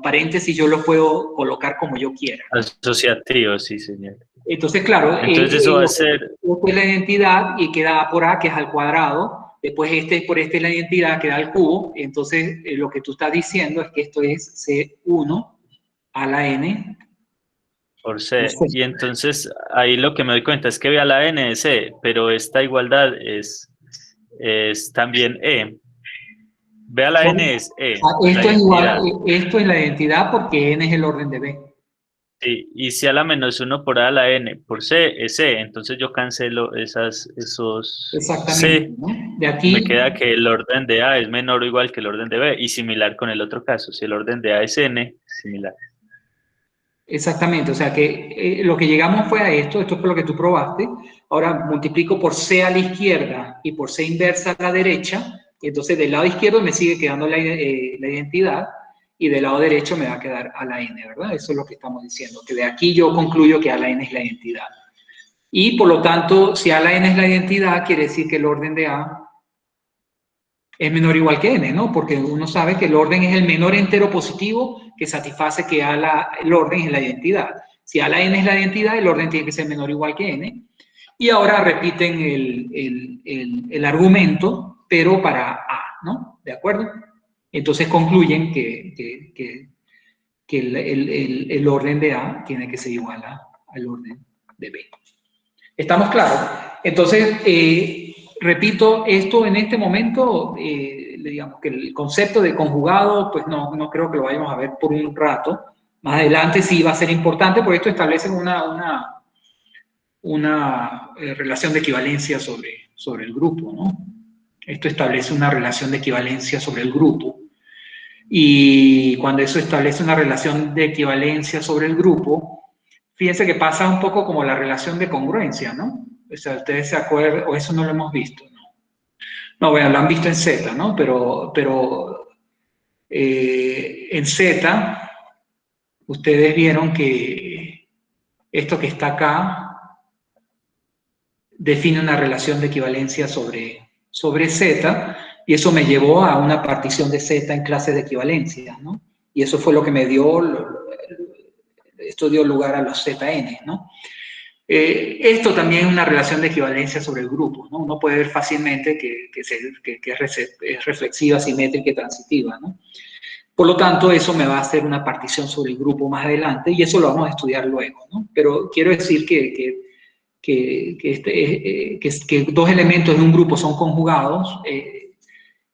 paréntesis yo los puedo colocar como yo quiera. Asociativo, sí, señor. Entonces, claro, entonces eso va a ser... Esta es la identidad y queda A por A, que es al cuadrado. Después por este es la identidad, que da al cubo. Entonces, lo que tú estás diciendo es que esto es C1 a la n por C. Y entonces ahí lo que me doy cuenta es que B a la n es C, pero esta igualdad es también E. B a la n es E. Esto es igual, esto es la identidad porque n es el orden de B. Sí, y si a la menos 1 por A a la n por C es C, entonces yo cancelo esos Exactamente, C. ¿no? De aquí me queda que el orden de A es menor o igual que el orden de B, y similar con el otro caso, si el orden de A es n, similar. Exactamente, o sea que lo que llegamos fue a esto fue lo que tú probaste. Ahora multiplico por C a la izquierda y por C inversa a la derecha, y entonces del lado izquierdo me sigue quedando la identidad, y del lado derecho me va a quedar a la n, ¿verdad? Eso es lo que estamos diciendo, que de aquí yo concluyo que a la n es la identidad. Y por lo tanto, si a la n es la identidad, quiere decir que el orden de A es menor o igual que n, ¿no? Porque uno sabe que el orden es el menor entero positivo que satisface que el orden es la identidad. Si a la n es la identidad, el orden tiene que ser menor o igual que n. Y ahora repiten el argumento, pero para A, ¿no? ¿De acuerdo? Entonces concluyen que el orden de A tiene que ser igual al orden de B. ¿Estamos claros? Entonces, repito, esto en este momento, digamos que el concepto de conjugado, pues no creo que lo vayamos a ver por un rato. Más adelante sí va a ser importante, porque esto establece una relación de equivalencia sobre el grupo, ¿no? Esto establece una relación de equivalencia sobre el grupo. Y cuando eso establece una relación de equivalencia sobre el grupo, fíjense que pasa un poco como la relación de congruencia, ¿no? O sea, ustedes se acuerdan, o eso no lo hemos visto, ¿no? No, bueno, lo han visto en Z, ¿no? Pero en Z, ustedes vieron que esto que está acá define una relación de equivalencia sobre Z, y eso me llevó a una partición de Z en clases de equivalencia, ¿no? Y eso fue lo que me dio, esto dio lugar a los ZN, ¿no? Esto también es una relación de equivalencia sobre el grupo, ¿no? Uno puede ver fácilmente que es reflexiva, simétrica y transitiva, ¿no? Por lo tanto, eso me va a hacer una partición sobre el grupo más adelante, y eso lo vamos a estudiar luego, ¿no? Pero quiero decir que dos elementos de un grupo son conjugados,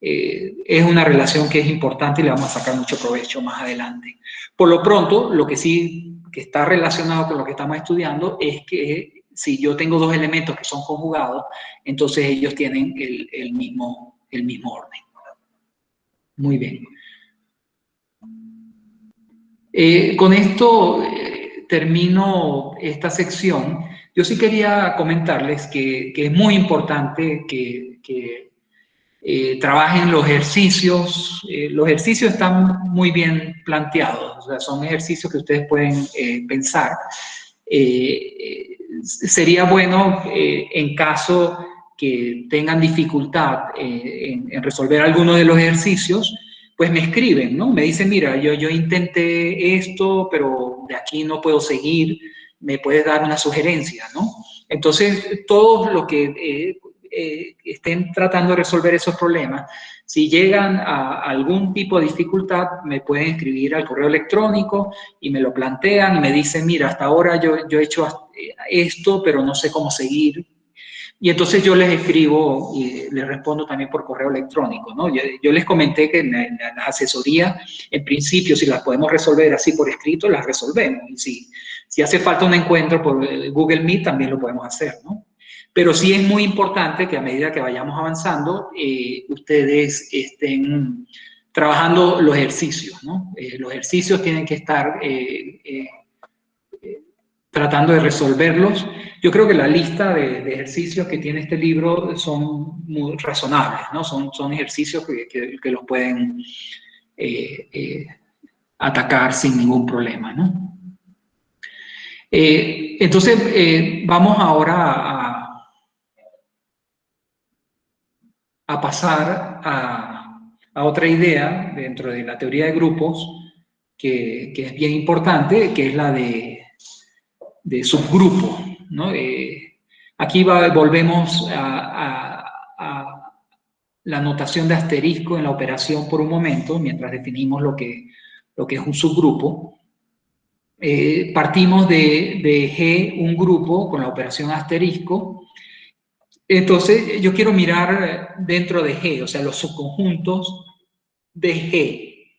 es una relación que es importante y le vamos a sacar mucho provecho más adelante. Por lo pronto, lo que sí que está relacionado con lo que estamos estudiando es que si yo tengo dos elementos que son conjugados, entonces ellos tienen el mismo orden. Muy bien. Con esto termino esta sección. Yo sí quería comentarles que es muy importante que trabajen los ejercicios. Los ejercicios están muy bien planteados, o sea, son ejercicios que ustedes pueden pensar. Sería bueno, en caso que tengan dificultad en resolver alguno de los ejercicios, pues me escriben, ¿no? Me dicen, mira, yo intenté esto, pero de aquí no puedo seguir, me puedes dar una sugerencia, ¿no? Entonces, todos los que estén tratando de resolver esos problemas, si llegan a algún tipo de dificultad, me pueden escribir al correo electrónico y me lo plantean y me dicen, mira, hasta ahora yo he hecho esto, pero no sé cómo seguir. Y entonces yo les escribo y les respondo también por correo electrónico, ¿no? Yo les comenté que en la asesoría, en principio, si las podemos resolver así por escrito, las resolvemos. Y si hace falta un encuentro por Google Meet, también lo podemos hacer, ¿no? Pero sí es muy importante que a medida que vayamos avanzando, ustedes estén trabajando los ejercicios, ¿no? Los ejercicios tienen que estar tratando de resolverlos. Yo creo que la lista de ejercicios que tiene este libro son muy razonables, ¿no? Son ejercicios que los pueden atacar sin ningún problema, ¿no? Entonces, vamos ahora a pasar a otra idea dentro de la teoría de grupos que es bien importante, que es la de subgrupo, ¿no? Aquí volvemos a la notación de asterisco en la operación por un momento, mientras definimos lo que es un subgrupo. Partimos de G, un grupo, con la operación asterisco. Entonces, yo quiero mirar dentro de G, o sea, los subconjuntos de G.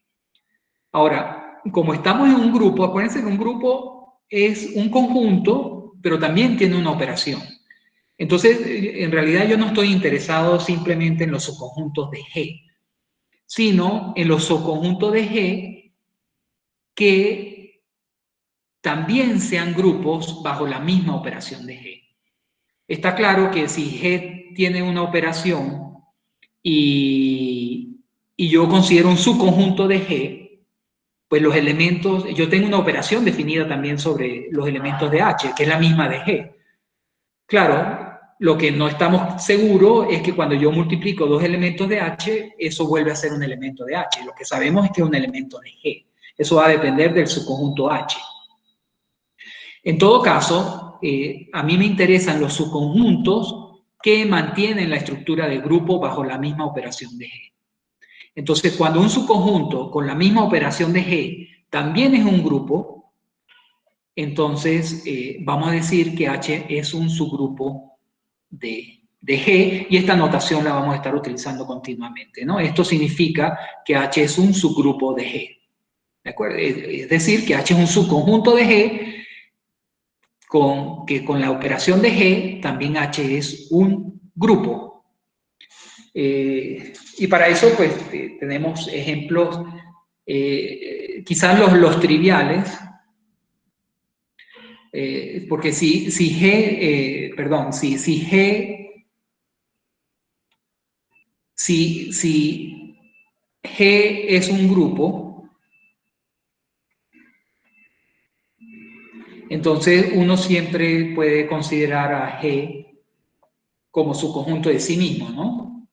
Ahora, como estamos en un grupo, acuérdense que un grupo es un conjunto, pero también tiene una operación. Entonces, en realidad yo no estoy interesado simplemente en los subconjuntos de G, sino en los subconjuntos de G que también sean grupos bajo la misma operación de G. Está claro que si G tiene una operación y yo considero un subconjunto de G, pues los elementos, yo tengo una operación definida también sobre los elementos de H, que es la misma de G. Claro, lo que no estamos seguros es que cuando yo multiplico dos elementos de H, eso vuelve a ser un elemento de H. Lo que sabemos es que es un elemento de G. Eso va a depender del subconjunto H. En todo caso, a mí me interesan los subconjuntos que mantienen la estructura de grupo bajo la misma operación de G. Entonces, cuando un subconjunto con la misma operación de G también es un grupo, entonces vamos a decir que H es un subgrupo de G, y esta notación la vamos a estar utilizando continuamente, ¿no? Esto significa que H es un subgrupo de G, ¿de acuerdo? Es decir, que H es un subconjunto de G, que con la operación de G también H es un grupo. Y para eso, pues, tenemos ejemplos, quizás los triviales, porque si G si G es un grupo, entonces uno siempre puede considerar a G como su conjunto de sí mismo, ¿no?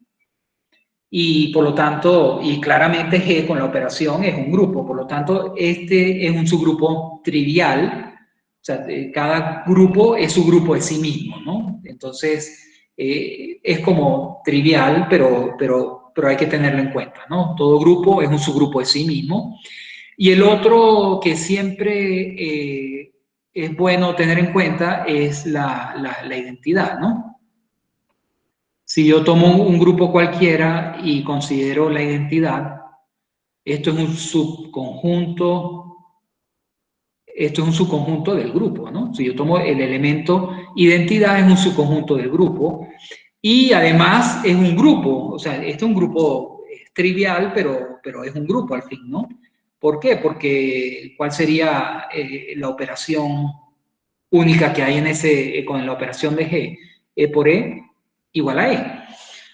Y por lo tanto, y claramente G con la operación es un grupo, por lo tanto, este es un subgrupo trivial, o sea, cada grupo es su grupo de sí mismo, ¿no? Entonces, es como trivial, pero hay que tenerlo en cuenta, ¿no? Todo grupo es un subgrupo de sí mismo. Y el otro que siempre es bueno tener en cuenta es la identidad, ¿no? Si yo tomo un grupo cualquiera y considero la identidad, esto es un subconjunto del grupo, ¿no? Si yo tomo el elemento identidad, es un subconjunto del grupo y además es un grupo, o sea, este es un grupo trivial, pero es un grupo al fin, ¿no? ¿Por qué? Porque ¿cuál sería la operación única que hay con la operación de G? E por E igual a E.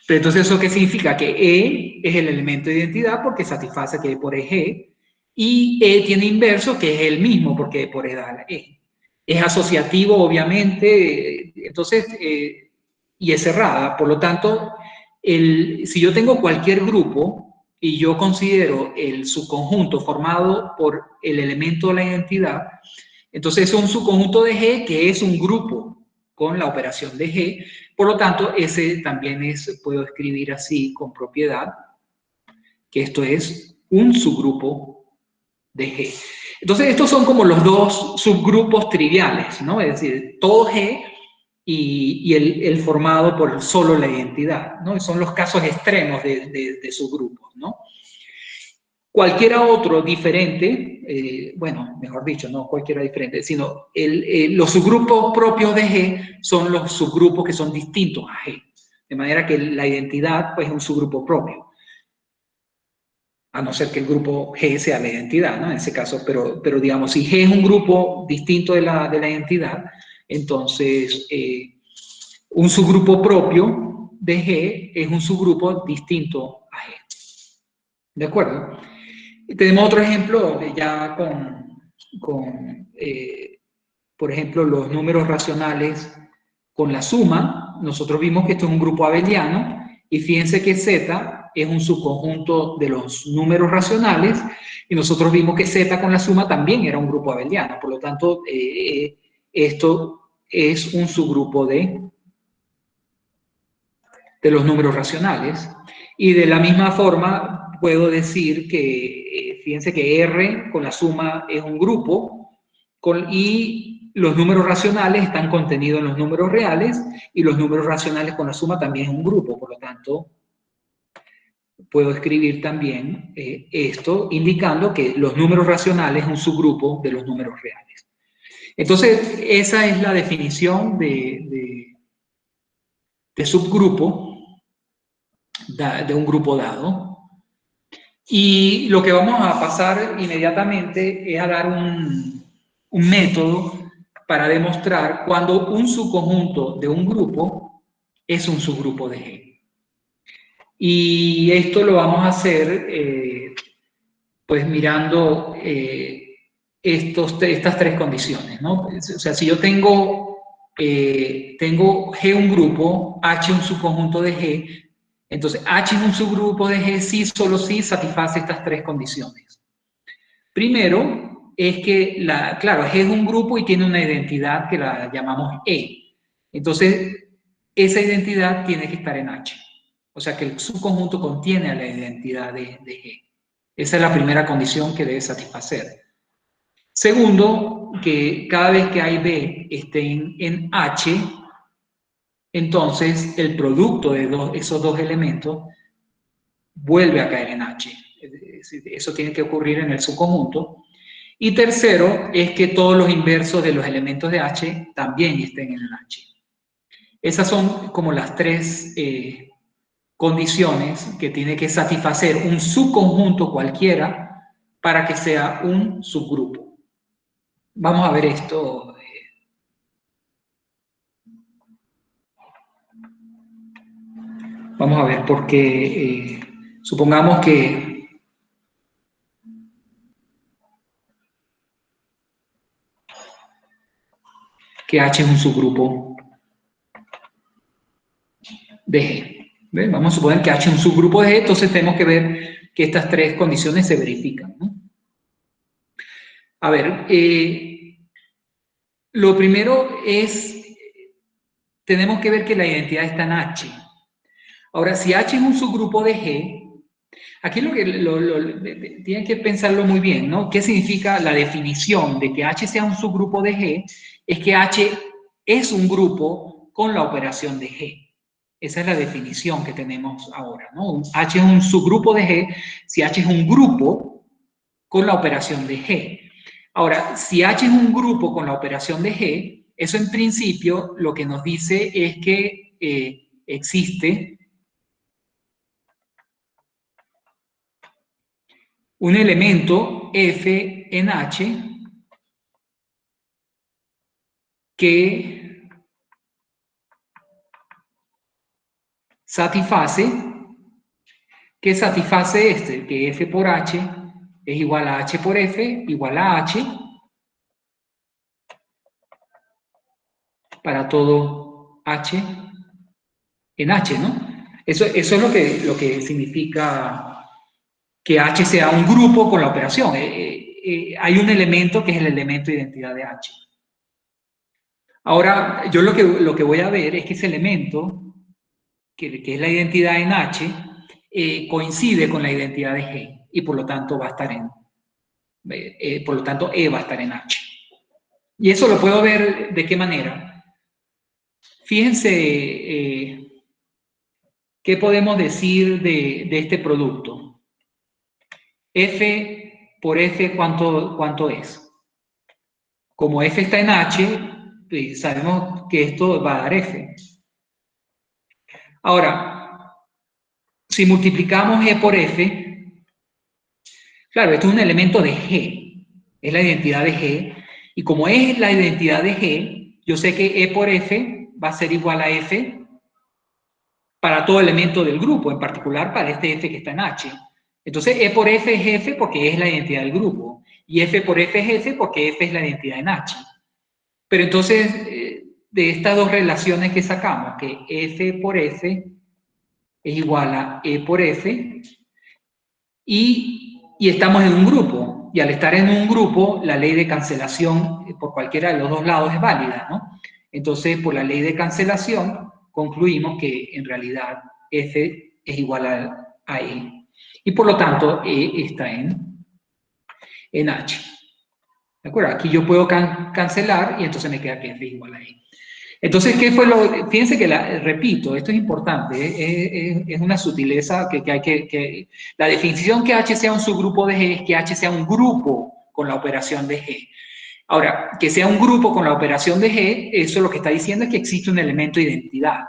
Pero entonces, ¿eso qué significa? Que E es el elemento de identidad porque satisface que E por E es E, y E tiene inverso que es el mismo porque E por E da E. Es asociativo, obviamente, entonces, y es cerrada. Por lo tanto, si yo tengo cualquier grupo y yo considero el subconjunto formado por el elemento de la identidad, entonces es un subconjunto de G que es un grupo con la operación de G. Por lo tanto, ese también puedo escribir así con propiedad, que esto es un subgrupo de G. Entonces, estos son como los dos subgrupos triviales, ¿no? Es decir, todo G y el formado por solo la identidad, ¿no? Son los casos extremos de subgrupos, ¿no? Cualquiera otro diferente, bueno, mejor dicho, no cualquiera diferente, sino los subgrupos propios de G son los subgrupos que son distintos a G. De manera que la identidad pues, es un subgrupo propio. A no ser que el grupo G sea la identidad, ¿no? En ese caso, pero digamos, si G es un grupo distinto de la identidad, entonces un subgrupo propio de G es un subgrupo distinto a G. ¿De acuerdo? Tenemos otro ejemplo ya por ejemplo, los números racionales con la suma. Nosotros vimos que esto es un grupo abeliano y fíjense que Z es un subconjunto de los números racionales y nosotros vimos que Z con la suma también era un grupo abeliano. Por lo tanto, esto es un subgrupo de los números racionales. Y de la misma forma puedo decir que, fíjense que R con la suma es un grupo y los números racionales están contenidos en los números reales y los números racionales con la suma también es un grupo. Por lo tanto, puedo escribir también esto indicando que los números racionales es un subgrupo de los números reales. Entonces, esa es la definición de subgrupo de un grupo dado. Y lo que vamos a pasar inmediatamente es a dar un método para demostrar cuando un subconjunto de un grupo es un subgrupo de G. Y esto lo vamos a hacer pues mirando estas tres condiciones, ¿no? O sea, si yo tengo G un grupo, H un subconjunto de G, entonces H es un subgrupo de G sí, solo sí satisface estas tres condiciones. Primero, es que, claro, G es un grupo y tiene una identidad que la llamamos E. Entonces, esa identidad tiene que estar en H. O sea, que el subconjunto contiene a la identidad de G. Esa es la primera condición que debe satisfacer. Segundo, que cada vez que A y B estén en H, entonces el producto de esos dos elementos vuelve a caer en H. Eso tiene que ocurrir en el subconjunto. Y tercero, es que todos los inversos de los elementos de H también estén en el H. Esas son como las tres condiciones que tiene que satisfacer un subconjunto cualquiera para que sea un subgrupo. Vamos a ver esto. Vamos a ver por qué. Supongamos que H es un subgrupo de G. ¿Ven? Vamos a suponer que H es un subgrupo de G, entonces tenemos que ver que estas tres condiciones se verifican, ¿no? A ver, lo primero es, tenemos que ver que la identidad está en H. Ahora, si H es un subgrupo de G, aquí lo que tienen que pensarlo muy bien, ¿no? ¿Qué significa la definición de que H sea un subgrupo de G? Es que H es un grupo con la operación de G. Esa es la definición que tenemos ahora, ¿no? H es un subgrupo de G si H es un grupo con la operación de G. Ahora, si H es un grupo con la operación de G, eso en principio lo que nos dice es que existe un elemento F en H que satisface que F por H es igual a H por F igual a H para todo H en H, ¿no? Eso es lo que significa que H sea un grupo con la operación. Hay un elemento que es el elemento de identidad de H. Ahora, yo lo que voy a ver es que ese elemento, que es la identidad en H, coincide con la identidad de G, y por lo tanto va a estar por lo tanto E va a estar en H. Y eso lo puedo ver de qué manera. Fíjense qué podemos decir de este producto. F por F, ¿cuánto es? Como F está en H, pues sabemos que esto va a dar F. Ahora, si multiplicamos E por F, claro, esto es un elemento de G, es la identidad de G, y como es la identidad de G, yo sé que E por F va a ser igual a F para todo elemento del grupo, en particular para este F que está en H. Entonces, E por F es F porque es la identidad del grupo, y F por F es F porque F es la identidad en H. Pero entonces, de estas dos relaciones que sacamos, que F por F es igual a E por F, y estamos en un grupo, y al estar en un grupo, la ley de cancelación por cualquiera de los dos lados es válida, ¿no? Entonces, por la ley de cancelación, concluimos que en realidad F es igual a E. Y por lo tanto, E está en H. ¿De acuerdo? Aquí yo puedo cancelar y entonces me queda que F es igual a E. Entonces, ¿qué fue lo...? Fíjense que, repito, esto es importante, es una sutileza que hay que... La definición que H sea un subgrupo de G es que H sea un grupo con la operación de G. Ahora, que sea un grupo con la operación de G, eso lo que está diciendo es que existe un elemento de identidad.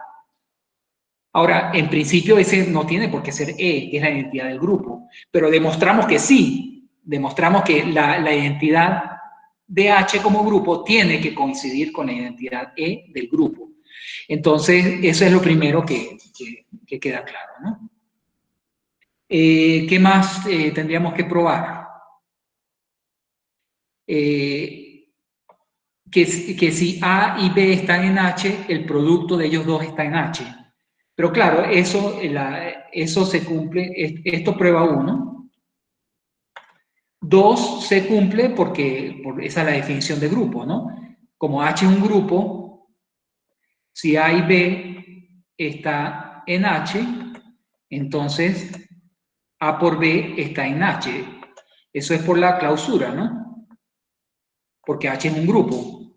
Ahora, en principio ese no tiene por qué ser E, que es la identidad del grupo, pero demostramos que sí, demostramos que la identidad de H como grupo tiene que coincidir con la identidad E del grupo. Entonces, eso es lo primero que queda claro, ¿no? ¿Qué más tendríamos que probar? Que si A y B están en H, el producto de ellos dos está en H. Pero claro, eso se cumple, esto prueba 1. 2 se cumple porque esa es la definición de grupo, ¿no? Como H es un grupo, si A y B está en H, entonces A por B está en H. Eso es por la clausura, ¿no? Porque H es un grupo.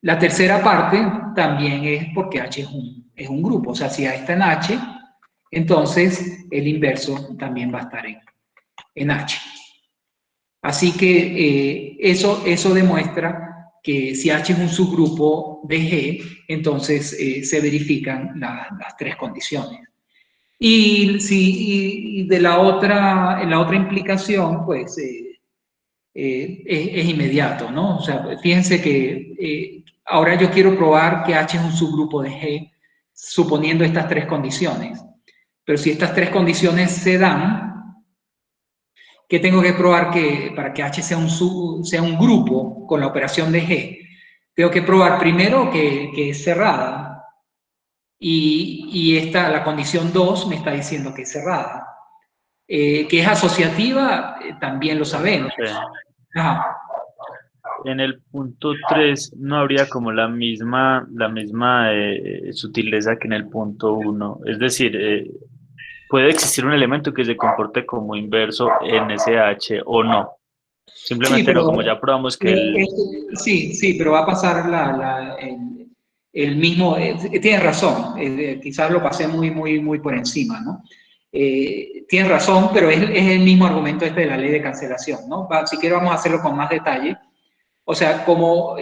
La tercera parte también es porque H es un grupo. O sea, si A está en H, entonces el inverso también va a estar en H. Así que eso demuestra que si H es un subgrupo de G, entonces se verifican las tres condiciones. Y en la otra implicación, pues es inmediato, ¿no? O sea, fíjense que ahora yo quiero probar que H es un subgrupo de G, suponiendo estas tres condiciones. Pero si estas tres condiciones se dan, ¿qué tengo que probar para que H sea un grupo con la operación de G? Tengo que probar primero que es cerrada. Y la condición 2 me está diciendo que es cerrada. Que es asociativa, también lo sabemos. Ajá. En el punto 3 no habría como la misma sutileza que en el punto 1. Es decir, puede existir un elemento que se comporte como inverso en SH o no. Simplemente Sí, pero, no, como ya probamos que sí, pero va a pasar el mismo. Tienes razón, quizás lo pasé muy por encima, ¿no? Tienes razón, pero es el mismo argumento de la ley de cancelación, ¿no? Si quieres vamos a hacerlo con más detalle. O sea, como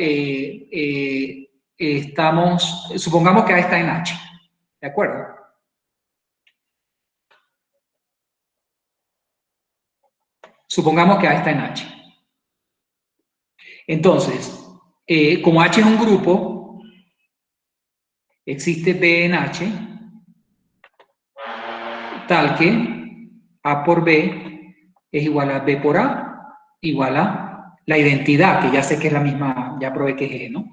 supongamos que A está en H, ¿de acuerdo? Supongamos que A está en H. Entonces, como H es un grupo, existe B en H, tal que A por B es igual a B por A, igual a la identidad, que ya sé que es la misma, ya probé que es G, ¿no?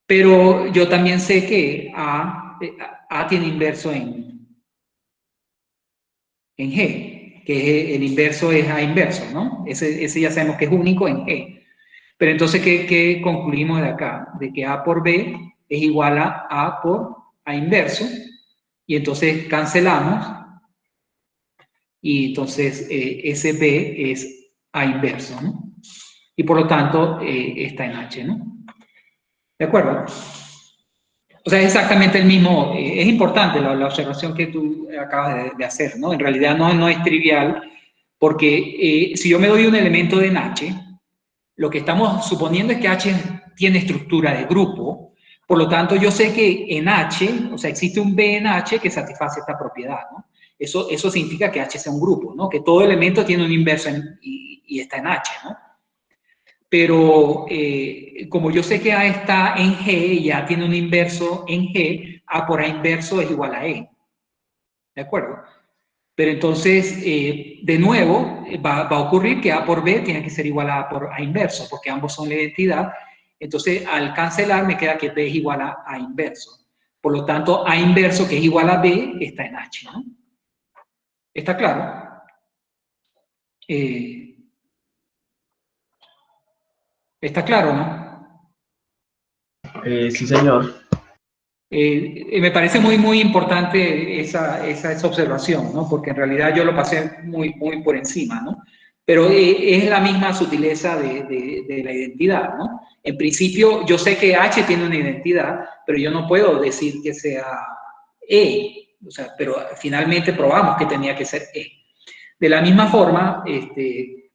Pero yo también sé que A tiene inverso en G, que el inverso es A inverso, ¿no? Ese ya sabemos que es único en G. Pero entonces, ¿qué concluimos de acá? De que A por B es igual a A por A inverso, y entonces cancelamos, y entonces ese B es A inverso, ¿no? Y por lo tanto está en H, ¿no? ¿De acuerdo? O sea, es exactamente el mismo, es importante la observación que tú acabas de hacer, ¿no? En realidad no es trivial, porque si yo me doy un elemento de en H, lo que estamos suponiendo es que H tiene estructura de grupo, por lo tanto yo sé que en H, o sea, existe un B en H que satisface esta propiedad, ¿no? Eso significa que H sea un grupo, ¿no? Que todo elemento tiene un inverso y está en H, ¿no? Pero como yo sé que A está en G y A tiene un inverso en G, A por A inverso es igual a E. ¿De acuerdo? Pero entonces, de nuevo, va a ocurrir que A por B tiene que ser igual a A por A inverso, porque ambos son la identidad. Entonces, al cancelar, me queda que B es igual a A inverso. Por lo tanto, A inverso, que es igual a B, está en H, ¿no? ¿Está claro? ¿Está claro, no? Sí, señor. Me parece muy importante esa observación, ¿no? Porque en realidad yo lo pasé muy por encima, ¿no? Pero es la misma sutileza de la identidad, ¿no? En principio, yo sé que H tiene una identidad, pero yo no puedo decir que sea E, o sea, pero finalmente probamos que tenía que ser E. De la misma forma,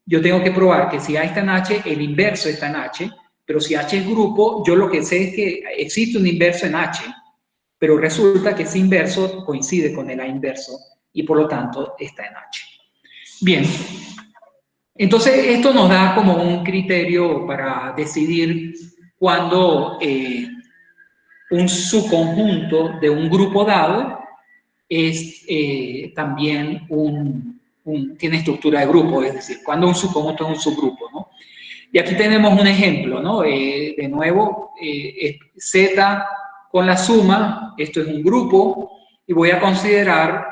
yo tengo que probar que si A está en H, el inverso está en H, pero si H es grupo, yo lo que sé es que existe un inverso en H, pero resulta que ese inverso coincide con el A inverso y por lo tanto está en H. Bien, entonces esto nos da como un criterio para decidir cuándo un subconjunto de un grupo dado es también tiene estructura de grupo, es decir, cuando un subconjunto es un subgrupo, ¿no? Y aquí tenemos un ejemplo, ¿no? De nuevo, Z con la suma, esto es un grupo, y voy a considerar,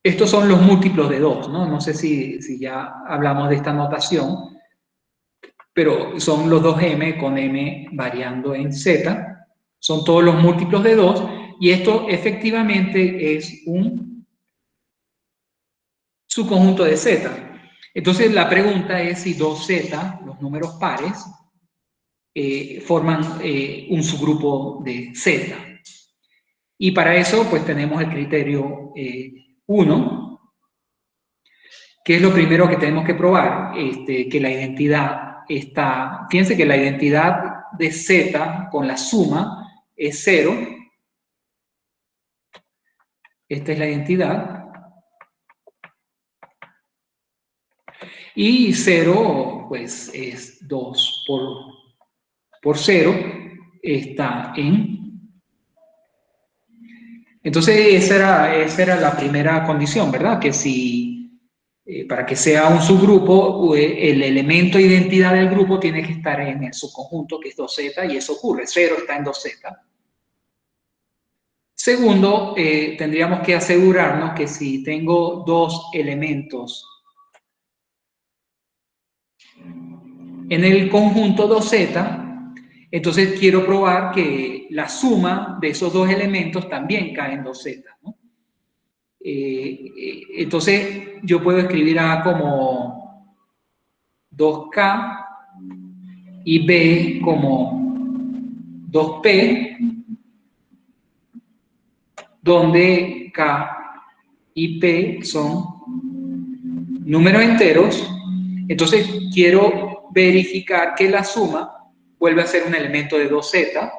estos son los múltiplos de 2, ¿no? No sé si ya hablamos de esta notación, pero son los 2m con m variando en Z, son todos los múltiplos de 2, y esto efectivamente es un subconjunto de Z. Entonces la pregunta es si 2Z, los números pares, forman un subgrupo de Z. Y para eso, pues tenemos el criterio 1, que es lo primero que tenemos que probar, que la identidad está, fíjense que la identidad de Z con la suma es 0. Esta es la identidad. Y 0, pues es 2 por 0, está en... Entonces esa era la primera condición, ¿verdad? Que si, para que sea un subgrupo, el elemento de identidad del grupo tiene que estar en el subconjunto, que es 2z, y eso ocurre, 0 está en 2z. Segundo, tendríamos que asegurarnos que si tengo dos elementos en el conjunto 2z, entonces quiero probar que la suma de esos dos elementos también cae en 2z, ¿no? Entonces yo puedo escribir A como 2K y B como 2P, donde K y P son números enteros. Entonces quiero verificar que la suma vuelve a ser un elemento de 2z,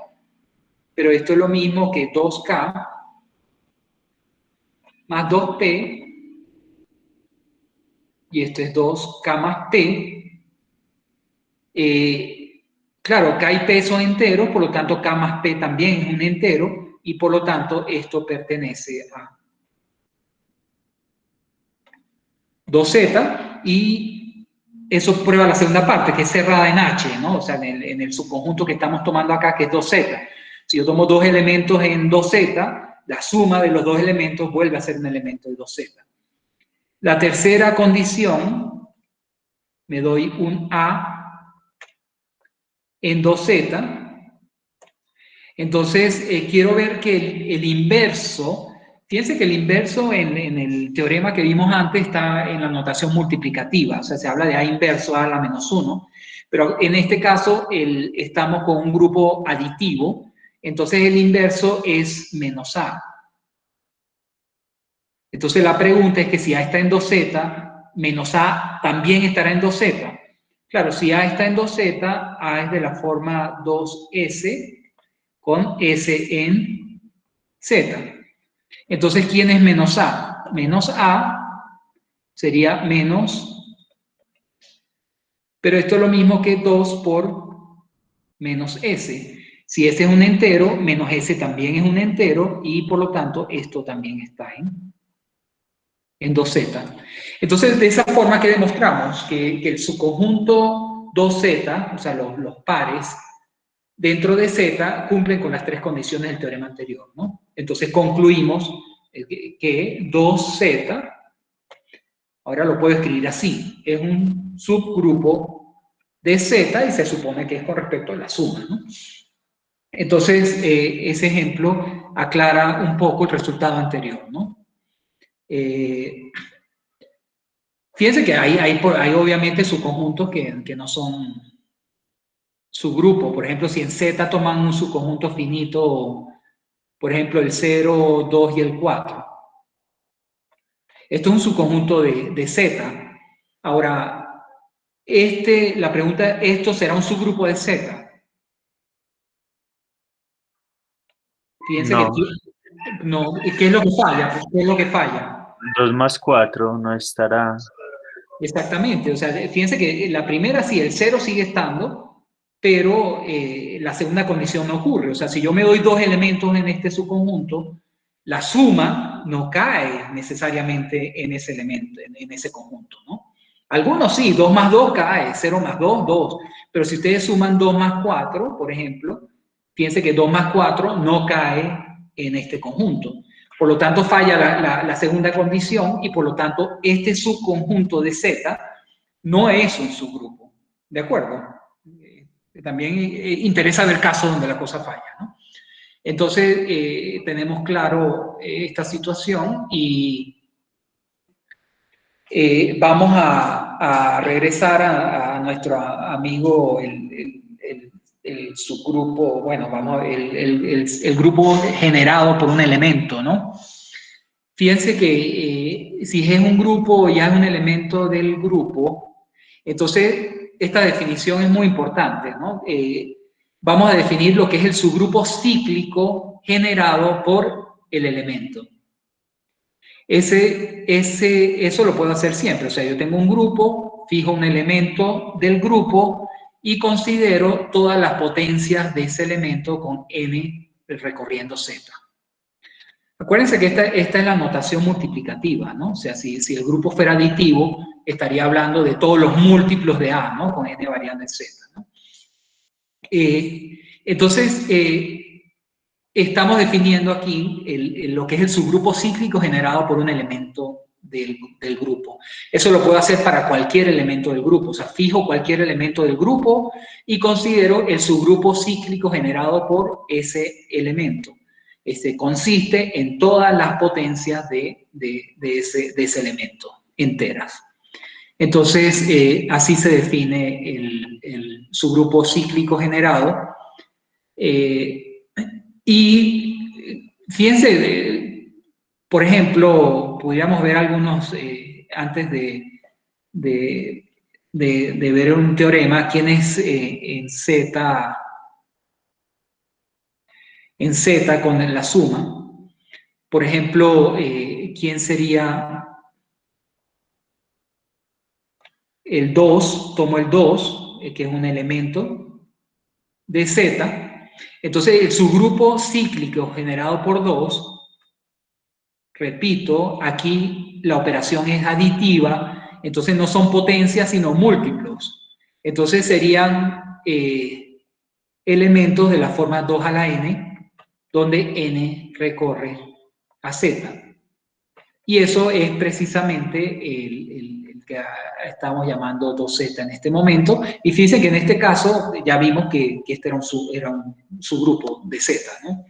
pero esto es lo mismo que 2K más 2P, y esto es 2K más P. Claro, K y P son enteros, por lo tanto K más P también es un entero, y por lo tanto esto pertenece a 2z, y eso prueba la segunda parte, que es cerrada en H, ¿no? O sea, en el subconjunto que estamos tomando acá, que es 2z. Si yo tomo dos elementos en 2z, la suma de los dos elementos vuelve a ser un elemento de 2z. La tercera condición, me doy un A en 2z. Entonces, quiero ver que el inverso, fíjense que el inverso en el teorema que vimos antes está en la notación multiplicativa, o sea, se habla de A inverso A a la menos 1, pero en este caso estamos con un grupo aditivo, entonces el inverso es menos A. Entonces la pregunta es que si A está en 2z, menos A también estará en 2z. Claro, si A está en 2z, A es de la forma 2s con s en z. Entonces, ¿quién es menos A? Menos A sería menos, pero esto es lo mismo que 2 por menos s. Si s es un entero, menos s también es un entero, y por lo tanto esto también está en 2z. Entonces, de esa forma que demostramos que el subconjunto 2z, o sea, los pares, dentro de z cumplen con las tres condiciones del teorema anterior, ¿no? Entonces concluimos que 2z, ahora lo puedo escribir así, es un subgrupo de z y se supone que es con respecto a la suma, ¿no? Entonces, ese ejemplo aclara un poco el resultado anterior, ¿no? Fíjense que hay obviamente subconjuntos que no son subgrupo. Por ejemplo, si en Z toman un subconjunto finito, por ejemplo, el 0, 2 y el 4. Esto es un subconjunto de Z. Ahora, la pregunta, ¿esto será un subgrupo de Z? Fíjense No. que no. ¿Qué es lo que falla? ¿Qué es lo que falla? 2 más 4 no estará. Exactamente. O sea, fíjense que la primera sí, el 0 sigue estando, pero la segunda condición no ocurre. O sea, si yo me doy dos elementos en este subconjunto, la suma no cae necesariamente en ese elemento, en ese conjunto, ¿no? Algunos sí, 2 más 2 cae, 0 más 2, 2. Pero si ustedes suman 2 más 4, por ejemplo, fíjense que 2 más 4 no cae en este conjunto. Por lo tanto, falla la segunda condición, y por lo tanto, este subconjunto de Z no es un subgrupo. ¿De acuerdo? También interesa ver casos donde la cosa falla, ¿no? Entonces, tenemos claro esta situación, y vamos a regresar a nuestro amigo, el subgrupo, bueno, el grupo generado por un elemento, ¿no? Fíjense que si es un grupo, ya es un elemento del grupo, entonces esta definición es muy importante, ¿no? Vamos a definir lo que es el subgrupo cíclico generado por el elemento. Eso lo puedo hacer siempre. O sea, yo tengo un grupo, fijo un elemento del grupo y considero todas las potencias de ese elemento con n recorriendo z. Acuérdense que esta es la notación multiplicativa, ¿no? O sea, si el grupo fuera aditivo, estaría hablando de todos los múltiplos de A, ¿no? Con n variando en z, ¿no? Entonces, estamos definiendo aquí lo que es el subgrupo cíclico generado por un elemento del grupo. Eso lo puedo hacer para cualquier elemento del grupo. O sea, fijo cualquier elemento del grupo y considero el subgrupo cíclico generado por ese elemento. Consiste en todas las potencias de ese elemento, enteras. Entonces, así se define el subgrupo cíclico generado. Y fíjense, por ejemplo, podríamos ver algunos, antes de ver un teorema, quién es en Z con la suma. Por ejemplo, ¿quién sería el 2? Tomo el 2, que es un elemento de Z. Entonces, el subgrupo cíclico generado por 2, repito, aquí la operación es aditiva, entonces no son potencias, sino múltiplos. Entonces, serían elementos de la forma 2 a la n, donde n recorre a z. Y eso es precisamente el que estamos llamando 2z en este momento. Y fíjense que en este caso ya vimos que este era un subgrupo de z, ¿no?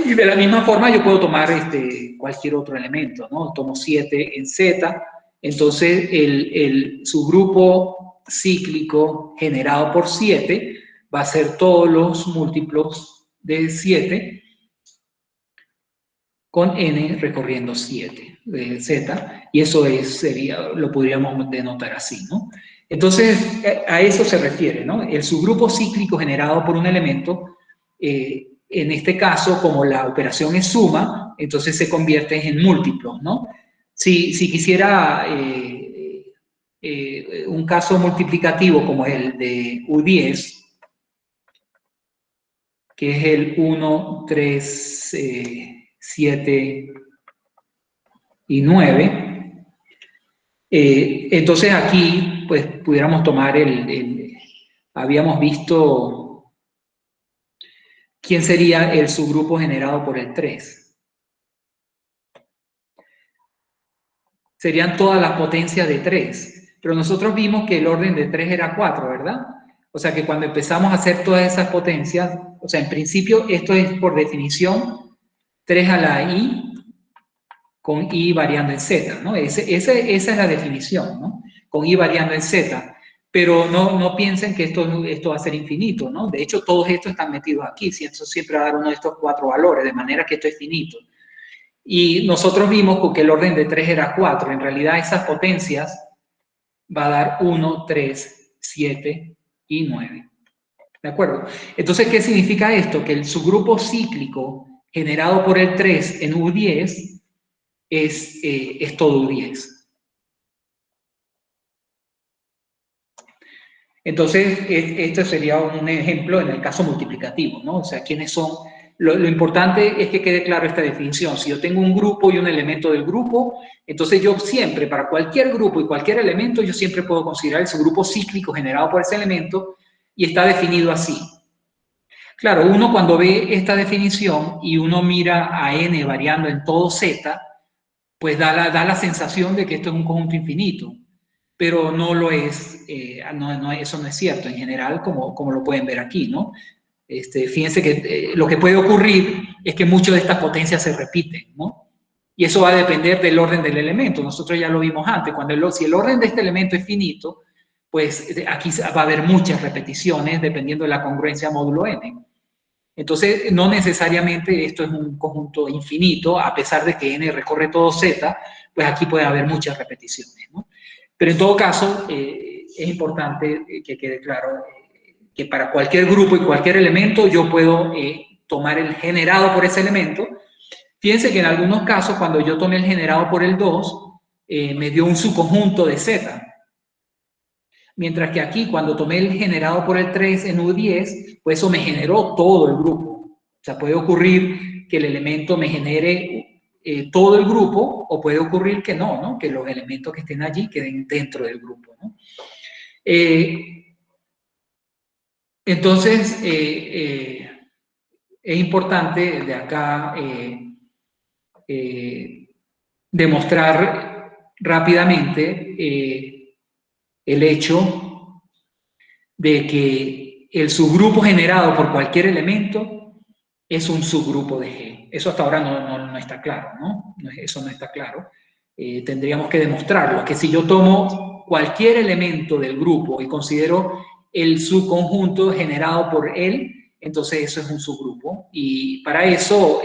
Y de la misma forma yo puedo tomar cualquier otro elemento, ¿no? Tomo 7 en z, entonces el subgrupo cíclico generado por 7 va a ser todos los múltiplos de 7 con n recorriendo 7 de z, y eso lo podríamos denotar así, ¿no? Entonces, a eso se refiere, ¿no? El subgrupo cíclico generado por un elemento, en este caso, como la operación es suma, entonces se convierte en múltiplos, ¿no? Si quisiera un caso multiplicativo como el de U10, que es el 1, 3, 7 y 9. Entonces aquí, pues, pudiéramos tomar habíamos visto quién sería el subgrupo generado por el 3. Serían todas las potencias de 3, pero nosotros vimos que el orden de 3 era 4, ¿verdad? O sea que cuando empezamos a hacer todas esas potencias, o sea, en principio esto es por definición 3 a la i con i variando en z, ¿no? Esa es la definición, ¿no? Con i variando en z. Pero no piensen que esto va a ser infinito, ¿no? De hecho, todos estos están metidos aquí, siempre va a dar uno de estos 4 valores, de manera que esto es finito. Y nosotros vimos que el orden de 3 era 4. En realidad, esas potencias va a dar 1, 3, 7 y 9. ¿De acuerdo? Entonces, ¿qué significa esto? Que el subgrupo cíclico generado por el 3 en U10 es todo U10. Entonces, este sería un ejemplo en el caso multiplicativo, ¿no? O sea, ¿quiénes son? Lo importante es que quede claro esta definición. Si yo tengo un grupo y un elemento del grupo, entonces yo siempre, para cualquier grupo y cualquier elemento, yo siempre puedo considerar el subgrupo cíclico generado por ese elemento y está definido así. Claro, uno cuando ve esta definición y uno mira a n variando en todo z, pues da la sensación de que esto es un conjunto infinito, pero no lo es, eso no es cierto en general, como lo pueden ver aquí, ¿no? Fíjense que lo que puede ocurrir es que muchas de estas potencias se repiten, ¿no? Y eso va a depender del orden del elemento. Nosotros ya lo vimos antes, si el orden de este elemento es finito, pues aquí va a haber muchas repeticiones dependiendo de la congruencia módulo n. Entonces, no necesariamente esto es un conjunto infinito, a pesar de que n recorre todo z, pues aquí puede haber muchas repeticiones, ¿no? Pero en todo caso, es importante que quede claro que para cualquier grupo y cualquier elemento yo puedo tomar el generado por ese elemento Fíjense que en algunos casos, cuando yo tomé el generado por el 2, me dio un subconjunto de Z. Mientras que aquí, cuando tomé el generado por el 3 en U10, pues eso me generó todo el grupo. O sea, puede ocurrir que el elemento me genere todo el grupo, o puede ocurrir que no, ¿no? Que los elementos que estén allí queden dentro del grupo, ¿no? Entonces, es importante de acá demostrar rápidamente el hecho de que el subgrupo generado por cualquier elemento es un subgrupo de G. Eso hasta ahora no está claro, ¿no? Eso no está claro. Tendríamos que demostrarlo, que si yo tomo cualquier elemento del grupo y considero el subconjunto generado por él, entonces eso es un subgrupo. Y para eso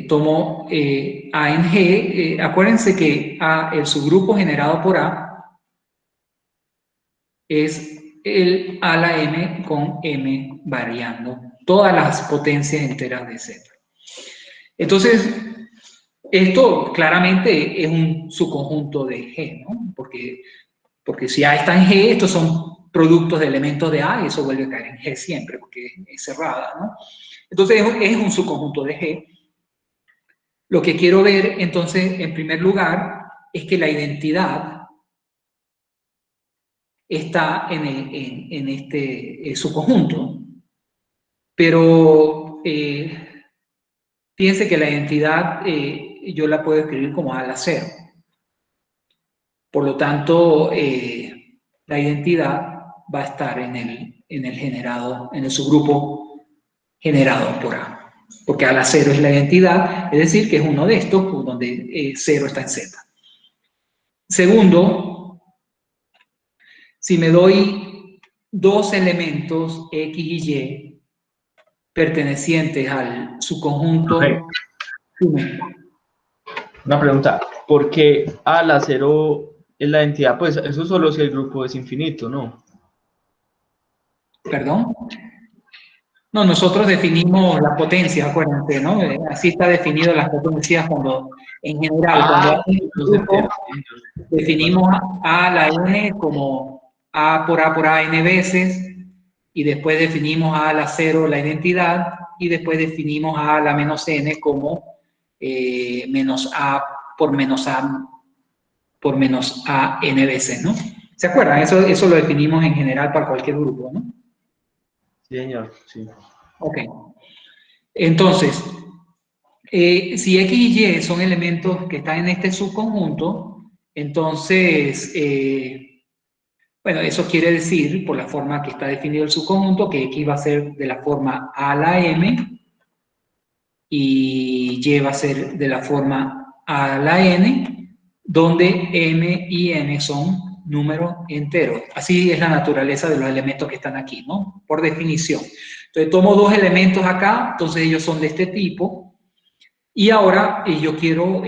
tomo A en G. Acuérdense que el subgrupo generado por A es el a la m con m variando todas las potencias enteras de Z. Entonces, esto claramente es un subconjunto de G, ¿no? Porque si A está en G, estos son productos de elementos de A y eso vuelve a caer en G siempre, porque es cerrada, ¿no? Entonces, es un subconjunto de G. Lo que quiero ver, entonces, en primer lugar, es que la identidad está en este subconjunto. Pero fíjense que la identidad yo la puedo escribir como A a la 0. Por lo tanto, la identidad va a estar en el generado, en el subgrupo generado por A. Porque A a la 0 es la identidad, es decir, que es uno de estos donde 0 está en Z. Segundo, si me doy dos elementos X y Y pertenecientes al subconjunto... Una pregunta, ¿por qué A a la 0 es la identidad? Pues eso solo si el grupo es infinito, ¿no? ¿Perdón? No, nosotros definimos las potencias, acuérdense, ¿no? Así está definido las potencias cuando, en general, cuando hay un grupo, definimos A a la n como A por A n veces, y después definimos A a la 0 la identidad, y después definimos A a la menos n como menos A por menos A n veces, ¿no? ¿Se acuerdan? Eso lo definimos en general para cualquier grupo, ¿no? Sí, señor, sí. Ok. Entonces, si X y Y son elementos que están en este subconjunto, entonces, bueno, eso quiere decir, por la forma que está definido el subconjunto, que X va a ser de la forma A a la M y Y va a ser de la forma A a la N, donde M y N son números enteros. Así es la naturaleza de los elementos que están aquí, ¿no? Por definición. Entonces tomo dos elementos acá, entonces ellos son de este tipo, y ahora yo quiero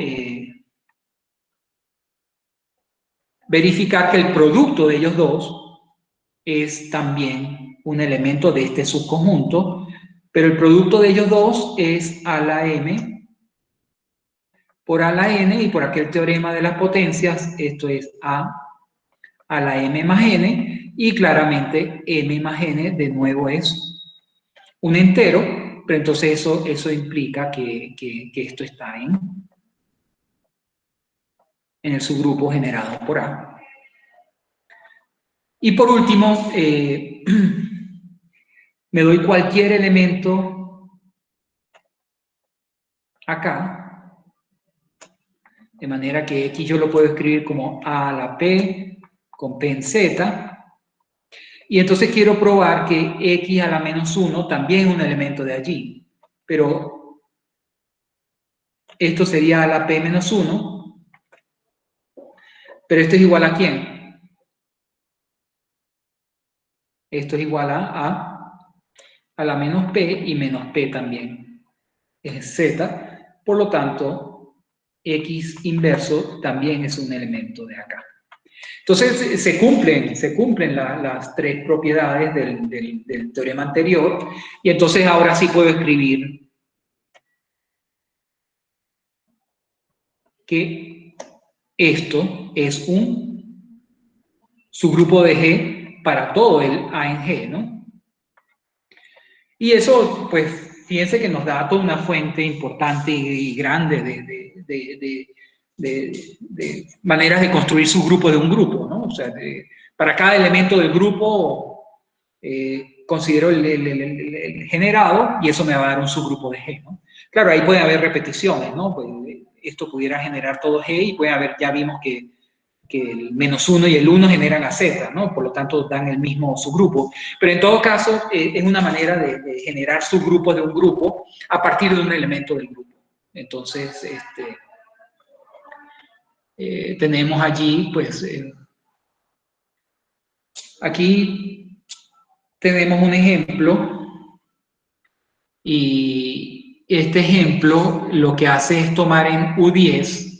verificar que el producto de ellos dos es también un elemento de este subconjunto, pero el producto de ellos dos es A la M por A la N, y por aquel teorema de las potencias, esto es A la M más N, y claramente M más N de nuevo es un entero, pero entonces eso implica que esto está en el subgrupo generado por A. Y por último, me doy cualquier elemento acá, de manera que X yo lo puedo escribir como A a la P con P en Z, y entonces quiero probar que X a la menos 1 también es un elemento de allí, pero esto sería a la P menos 1, pero esto es igual a ¿quién? Esto es igual a la menos P, y menos P también es Z, por lo tanto, X inverso también es un elemento de acá. Entonces, se cumplen las tres propiedades del teorema anterior, y entonces ahora sí puedo escribir que esto es un subgrupo de G para todo el A en G, ¿no? Y eso, pues, fíjense que nos da toda una fuente importante y grande de maneras de construir subgrupos de un grupo, ¿no? O sea, para cada elemento del grupo considero el generado y eso me va a dar un subgrupo de G, ¿no? Claro, ahí puede haber repeticiones, ¿no? Pues, esto pudiera generar todo G y puede haber, ya vimos que el -1 y el 1 generan a Z, ¿no? Por lo tanto, dan el mismo subgrupo. Pero en todo caso, es una manera de generar subgrupos de un grupo a partir de un elemento del grupo. Entonces, tenemos allí, pues, aquí tenemos un ejemplo y este ejemplo lo que hace es tomar en U10.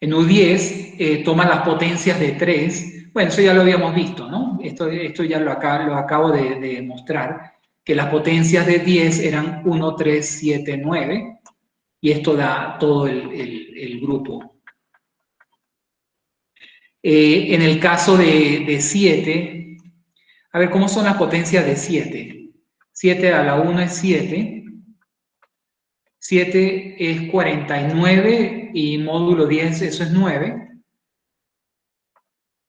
En U10 toma las potencias de 3. Bueno, eso ya lo habíamos visto, ¿no? Esto ya lo acabo de mostrar, que las potencias de 10 eran 1, 3, 7, 9, y esto da todo el grupo. En el caso de 7, a ver, ¿cómo son las potencias de 7? 7 a la 1 es 7. 7 es 49 y módulo 10, eso es 9.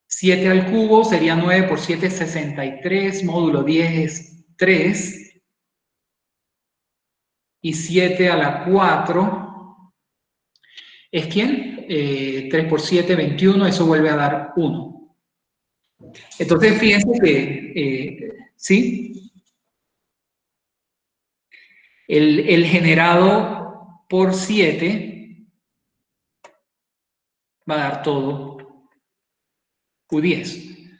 7 al cubo sería 9 por 7 es 63, módulo 10 es 3. Y 7 a la 4 es ¿quién? 3 por 7, 21, eso vuelve a dar 1. Entonces, fíjense que, ¿sí? El generado por 7 va a dar todo U10.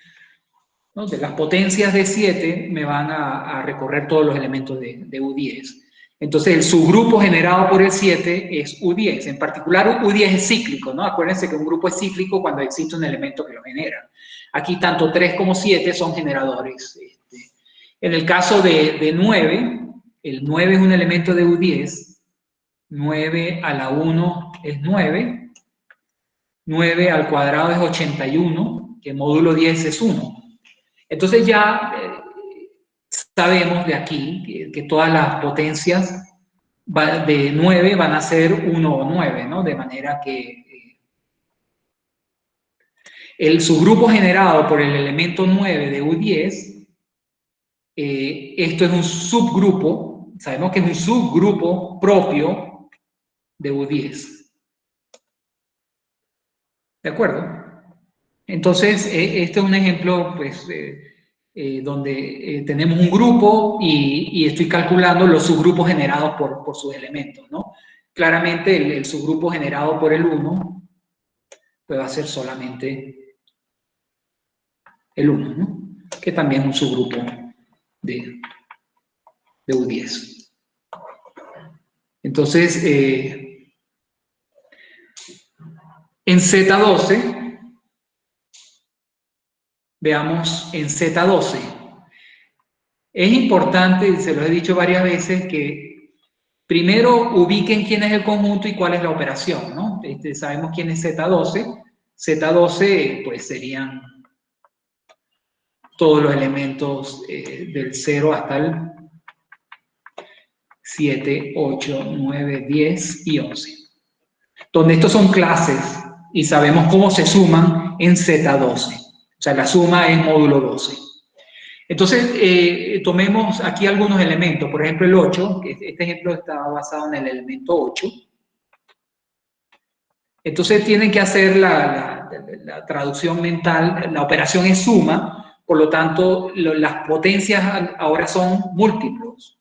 ¿No? De las potencias de 7 me van a recorrer todos los elementos de U10. Entonces, el subgrupo generado por el 7 es U10. En particular, U10 es cíclico, ¿no? Acuérdense que un grupo es cíclico cuando existe un elemento que lo genera. Aquí, tanto 3 como 7 son generadores. En el caso de 9, el 9 es un elemento de U10. 9 a la 1 es 9. 9 al cuadrado es 81, que módulo 10 es 1. Entonces ya sabemos de aquí que todas las potencias de 9 van a ser 1 o 9, ¿no? De manera que el subgrupo generado por el elemento 9 de U10, esto es un subgrupo, sabemos que es un subgrupo propio de U10. ¿De acuerdo? Entonces, este es un ejemplo, pues, donde tenemos un grupo y estoy calculando los subgrupos generados por sus elementos, ¿no? Claramente el subgrupo generado por el 1 pues va a ser solamente el 1, ¿no? Que también es un subgrupo de U10. Entonces, en Z12, veamos en Z12. Es importante, y se lo he dicho varias veces, que primero ubiquen quién es el conjunto y cuál es la operación, ¿no? Sabemos quién es Z12. Z12, pues serían todos los elementos del 0 hasta el 7, 8, 9, 10 y 11. Donde estos son clases y sabemos cómo se suman en Z12. O sea, la suma es módulo 12. Entonces, tomemos aquí algunos elementos. Por ejemplo, el 8, que este ejemplo está basado en el elemento 8. Entonces, tienen que hacer la traducción mental. La operación es suma, por lo tanto, las potencias ahora son múltiplos.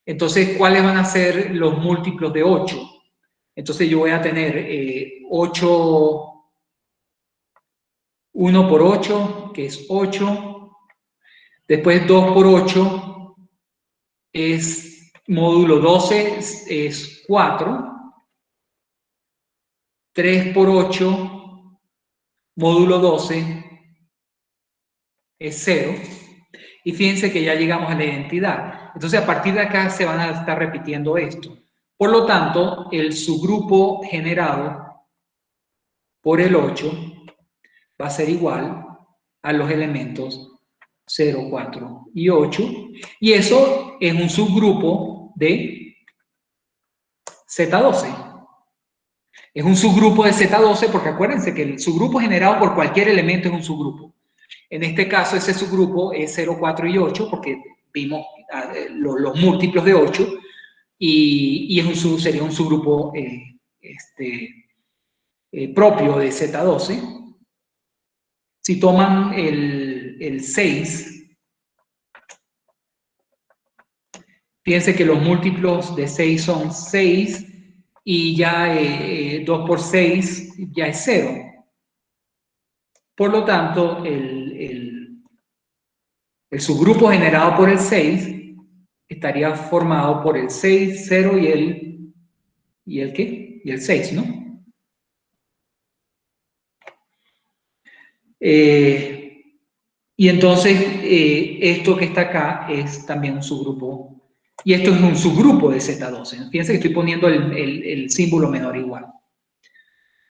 Entonces, ¿cuáles van a ser los múltiplos de 8? Entonces, yo voy a tener 8, 1 por 8, que es 8. Después 2 por 8 es módulo 12, es 4. 3 por 8 módulo 12 es 0. Y fíjense que ya llegamos a la identidad. Entonces, a partir de acá se van a estar repitiendo esto. Por lo tanto, el subgrupo generado por el 8 va a ser igual a los elementos 0, 4 y 8. Y eso es un subgrupo de Z12. Es un subgrupo de Z12 porque acuérdense que el subgrupo generado por cualquier elemento es un subgrupo. En este caso, ese subgrupo es 0, 4 y 8 porque vimos los múltiplos de 8 y sería un subgrupo propio de Z12. Si toman el 6, fíjense que los múltiplos de 6 son 6 y ya 2 por 6 ya es 0. Por lo tanto, el subgrupo generado por el 6 estaría formado por el 6, 0 ¿y el qué? Y el 6, ¿no? Y entonces, esto que está acá es también un subgrupo. Y esto es un subgrupo de Z12. Fíjense que estoy poniendo el símbolo menor igual.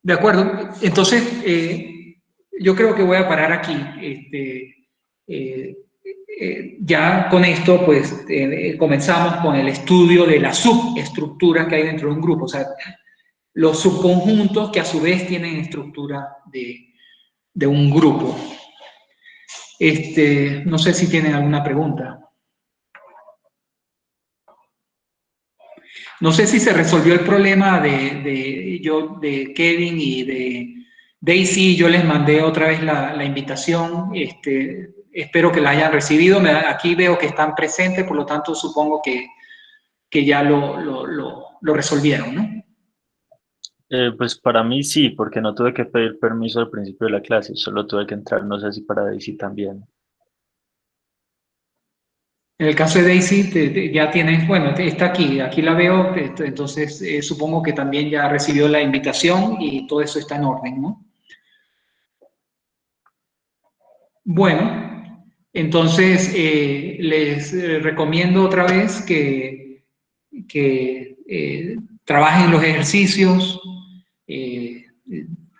¿De acuerdo? Entonces, yo creo que voy a parar aquí. Ya con esto, pues, comenzamos con el estudio de las subestructuras que hay dentro de un grupo. O sea, los subconjuntos que a su vez tienen estructura de un grupo. No sé si tienen alguna pregunta. No sé si se resolvió el problema de Kevin y de Daisy. Yo les mandé otra vez la invitación. Espero que la hayan recibido. Aquí veo que están presentes, por lo tanto supongo que ya lo resolvieron, ¿no? Pues para mí sí, porque no tuve que pedir permiso al principio de la clase, solo tuve que entrar, no sé si para Daisy también. En el caso de Daisy, ya tienes, bueno, está aquí la veo, entonces supongo que también ya recibió la invitación y todo eso está en orden, ¿no? Bueno, entonces les recomiendo otra vez que trabajen los ejercicios.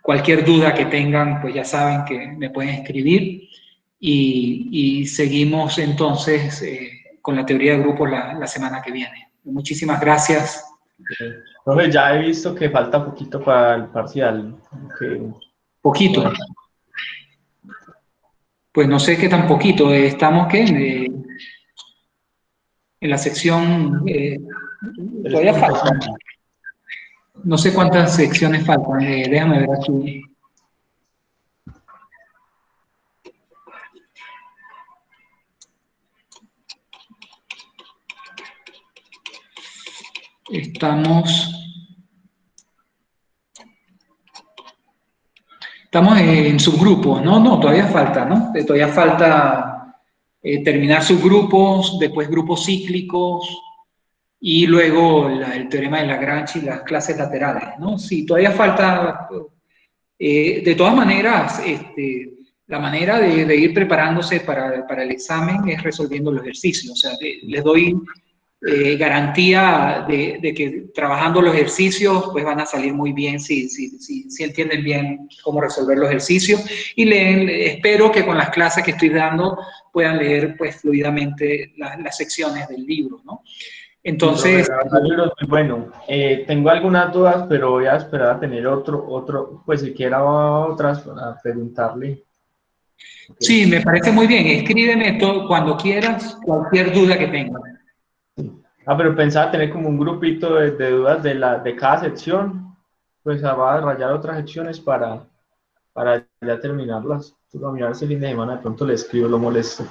Cualquier duda que tengan, pues ya saben que me pueden escribir y seguimos entonces con la teoría de grupos la semana que viene. Muchísimas gracias. Profe, ya he visto que falta poquito para el parcial. Poquito. Bueno. Pues no sé qué tan poquito. Estamos, ¿qué? En la sección... todavía falta. No sé cuántas secciones faltan. Déjame ver aquí. Estamos en subgrupos, ¿no? No, todavía falta, ¿no? Todavía falta terminar subgrupos, después grupos cíclicos y luego el teorema de Lagrange y las clases laterales, ¿no? Sí, todavía falta. De todas maneras, la manera de ir preparándose para el examen es resolviendo los ejercicios. O sea, les doy garantía de que trabajando los ejercicios pues van a salir muy bien si entienden bien cómo resolver los ejercicios y espero que con las clases que estoy dando puedan leer pues fluidamente las secciones del libro, ¿no? Entonces... El libro es muy bueno. Tengo algunas dudas, pero voy a esperar a tener otro, pues siquiera otras para preguntarle. Okay. Sí, me parece muy bien. Escríbeme todo cuando quieras, cualquier duda que tengas. Pero pensaba tener como un grupito de dudas de cada sección, pues va a rayar otras secciones para ya terminarlas. A mirar ese fin de semana, de pronto le escribo, lo molesto.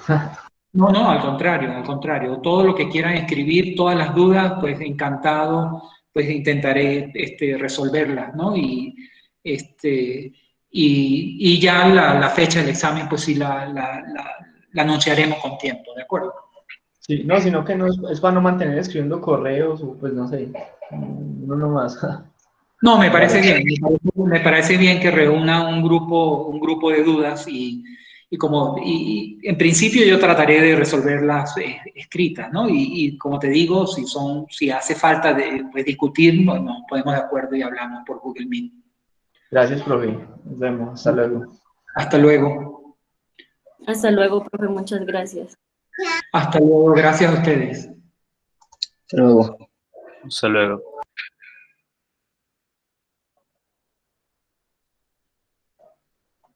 No, al contrario. Todo lo que quieran escribir, todas las dudas, pues encantado, pues intentaré resolverlas, ¿no? Y ya la fecha del examen, pues sí la anunciaremos con tiempo, ¿de acuerdo? Sí, no, sino que no es para no mantener escribiendo correos o pues no sé, no nomás. No, me parece bien. Me parece bien que reúna un grupo de dudas y en principio yo trataré de resolverlas escritas, ¿no? Y como te digo, si hace falta pues, discutir, nos ponemos de acuerdo y hablamos por Google Meet. Gracias, profe. Nos vemos. Hasta luego. Hasta luego. Hasta luego, profe. Muchas gracias. Hasta luego. Gracias a ustedes. Hasta luego. Hasta luego.